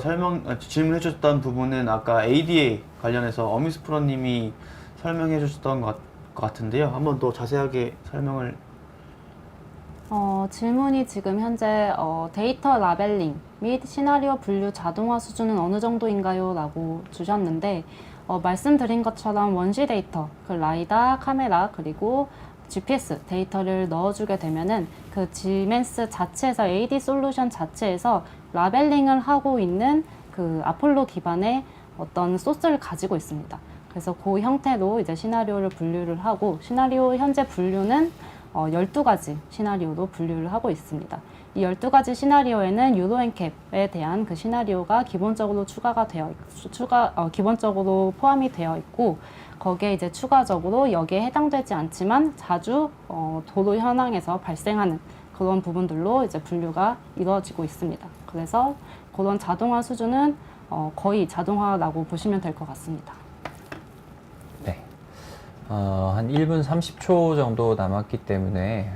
질문해 주셨던 부분은 아까 ADA 관련해서 어미스 프로님이 설명해 주셨던 것 같은데요. 한번 더 자세하게 설명을. 질문이 지금 현재 데이터 라벨링 및 시나리오 분류 자동화 수준은 어느 정도인가요? 라고 주셨는데, 말씀드린 것처럼 원시 데이터, 그 라이다, 카메라, 그리고 GPS 데이터를 넣어주게 되면은 그 지멘스 자체에서, AD 솔루션 자체에서 라벨링을 하고 있는 그 아폴로 기반의 어떤 소스를 가지고 있습니다. 그래서 그 형태로 이제 시나리오를 분류를 하고, 시나리오 현재 분류는 12가지 시나리오로 분류를 하고 있습니다. 이 12가지 시나리오에는 유로앤캡에 대한 그 시나리오가 기본적으로 기본적으로 포함이 되어 있고, 거기에 이제 추가적으로 여기에 해당되지 않지만 자주 도로 현황에서 발생하는 그런 부분들로 이제 분류가 이루어지고 있습니다. 그래서 그런 자동화 수준은 거의 자동화라고 보시면 될 것 같습니다. 네. 한 1분 30초 정도 남았기 때문에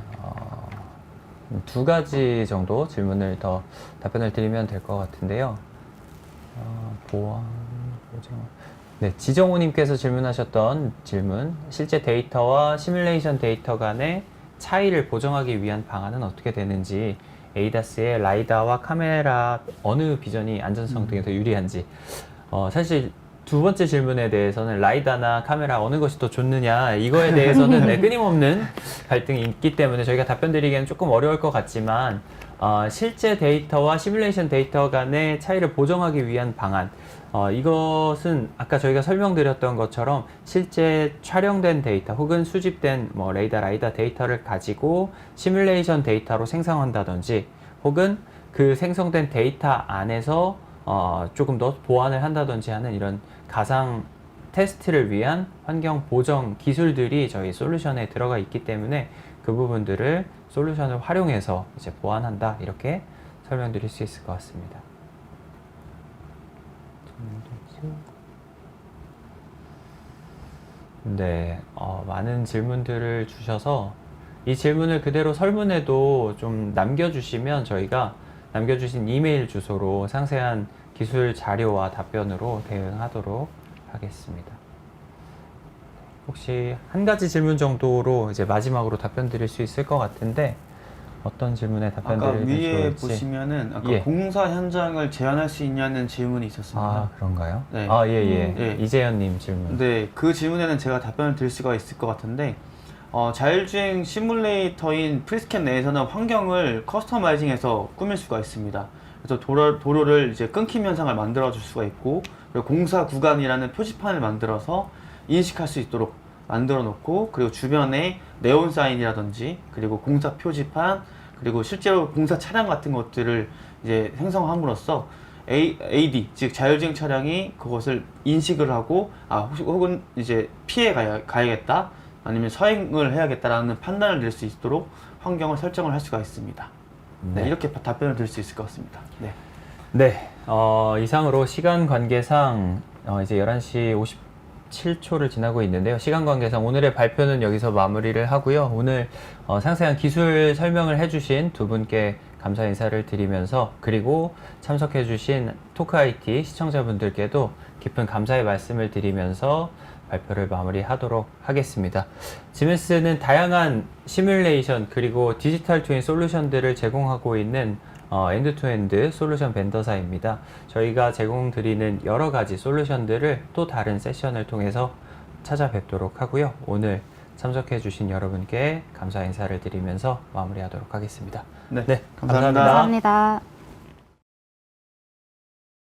2가지 정도 질문을 더 답변을 드리면 될 것 같은데요. 보안, 보정. 네, 지정호님께서 질문하셨던 질문, 실제 데이터와 시뮬레이션 데이터 간의 차이를 보정하기 위한 방안은 어떻게 되는지, 에이다스의 라이다와 카메라 어느 비전이 안전성 등에 더 유리한지. 사실 두 번째 질문에 대해서는 라이다나 카메라 어느 것이 더 좋느냐 이거에 대해서는 네, 끊임없는 갈등이 있기 때문에 저희가 답변 드리기에는 조금 어려울 것 같지만 실제 데이터와 시뮬레이션 데이터 간의 차이를 보정하기 위한 방안 이것은 아까 저희가 설명드렸던 것처럼 실제 촬영된 데이터 혹은 수집된 뭐 레이더, 라이다 데이터를 가지고 시뮬레이션 데이터로 생성한다든지 혹은 그 생성된 데이터 안에서 조금 더 보완을 한다든지 하는 이런 가상 테스트를 위한 환경 보정 기술들이 저희 솔루션에 들어가 있기 때문에 그 부분들을 솔루션을 활용해서 이제 보완한다 이렇게 설명드릴 수 있을 것 같습니다. 네, 많은 질문들을 주셔서 이 질문을 그대로 설문에도 좀 남겨주시면 저희가 남겨주신 이메일 주소로 상세한 기술 자료와 답변으로 대응하도록 하겠습니다. 혹시 한 가지 질문 정도로 이제 마지막으로 답변 드릴 수 있을 것 같은데 어떤 질문에 답변 아까 드리면 위에 좋을지. 보시면은 아까 예. 공사 현장을 제한할 수 있냐는 질문이 있었습니다. 아, 그런가요? 네. 예. 예. 이재현님 질문. 네, 그 질문에는 제가 답변을 드릴 수가 있을 것 같은데 자율주행 시뮬레이터인 프리스캔 내에서는 환경을 커스터마이징해서 꾸밀 수가 있습니다. 그래서 도로를 이제 끊김 현상을 만들어 줄 수가 있고 그리고 공사 구간이라는 표지판을 만들어서 인식할 수 있도록 만들어 놓고 그리고 주변에 네온 사인이라든지 그리고 공사 표지판 그리고 실제로 공사 차량 같은 것들을 이제 생성함으로써 AD 즉 자율주행 차량이 그것을 인식을 하고 혹은 이제 피해 가야겠다 아니면 서행을 해야겠다라는 판단을 낼 수 있도록 환경을 설정을 할 수가 있습니다. 네, 네. 이렇게 답변을 드릴 수 있을 것 같습니다. 네. 네, 이상으로 시간 관계상 이제 11시 57초를 지나고 있는데요. 시간 관계상 오늘의 발표는 여기서 마무리를 하고요. 오늘 상세한 기술 설명을 해주신 두 분께 감사 인사를 드리면서 그리고 참석해주신 토크IT 시청자분들께도 깊은 감사의 말씀을 드리면서 발표를 마무리하도록 하겠습니다. 지멘스는 다양한 시뮬레이션 그리고 디지털 트윈 솔루션들을 제공하고 있는 엔드투엔드 솔루션 벤더사입니다. 저희가 제공드리는 여러 가지 솔루션들을 또 다른 세션을 통해서 찾아뵙도록 하고요. 오늘 참석해주신 여러분께 감사 인사를 드리면서 마무리하도록 하겠습니다. 네, 네, 감사합니다. 감사합니다.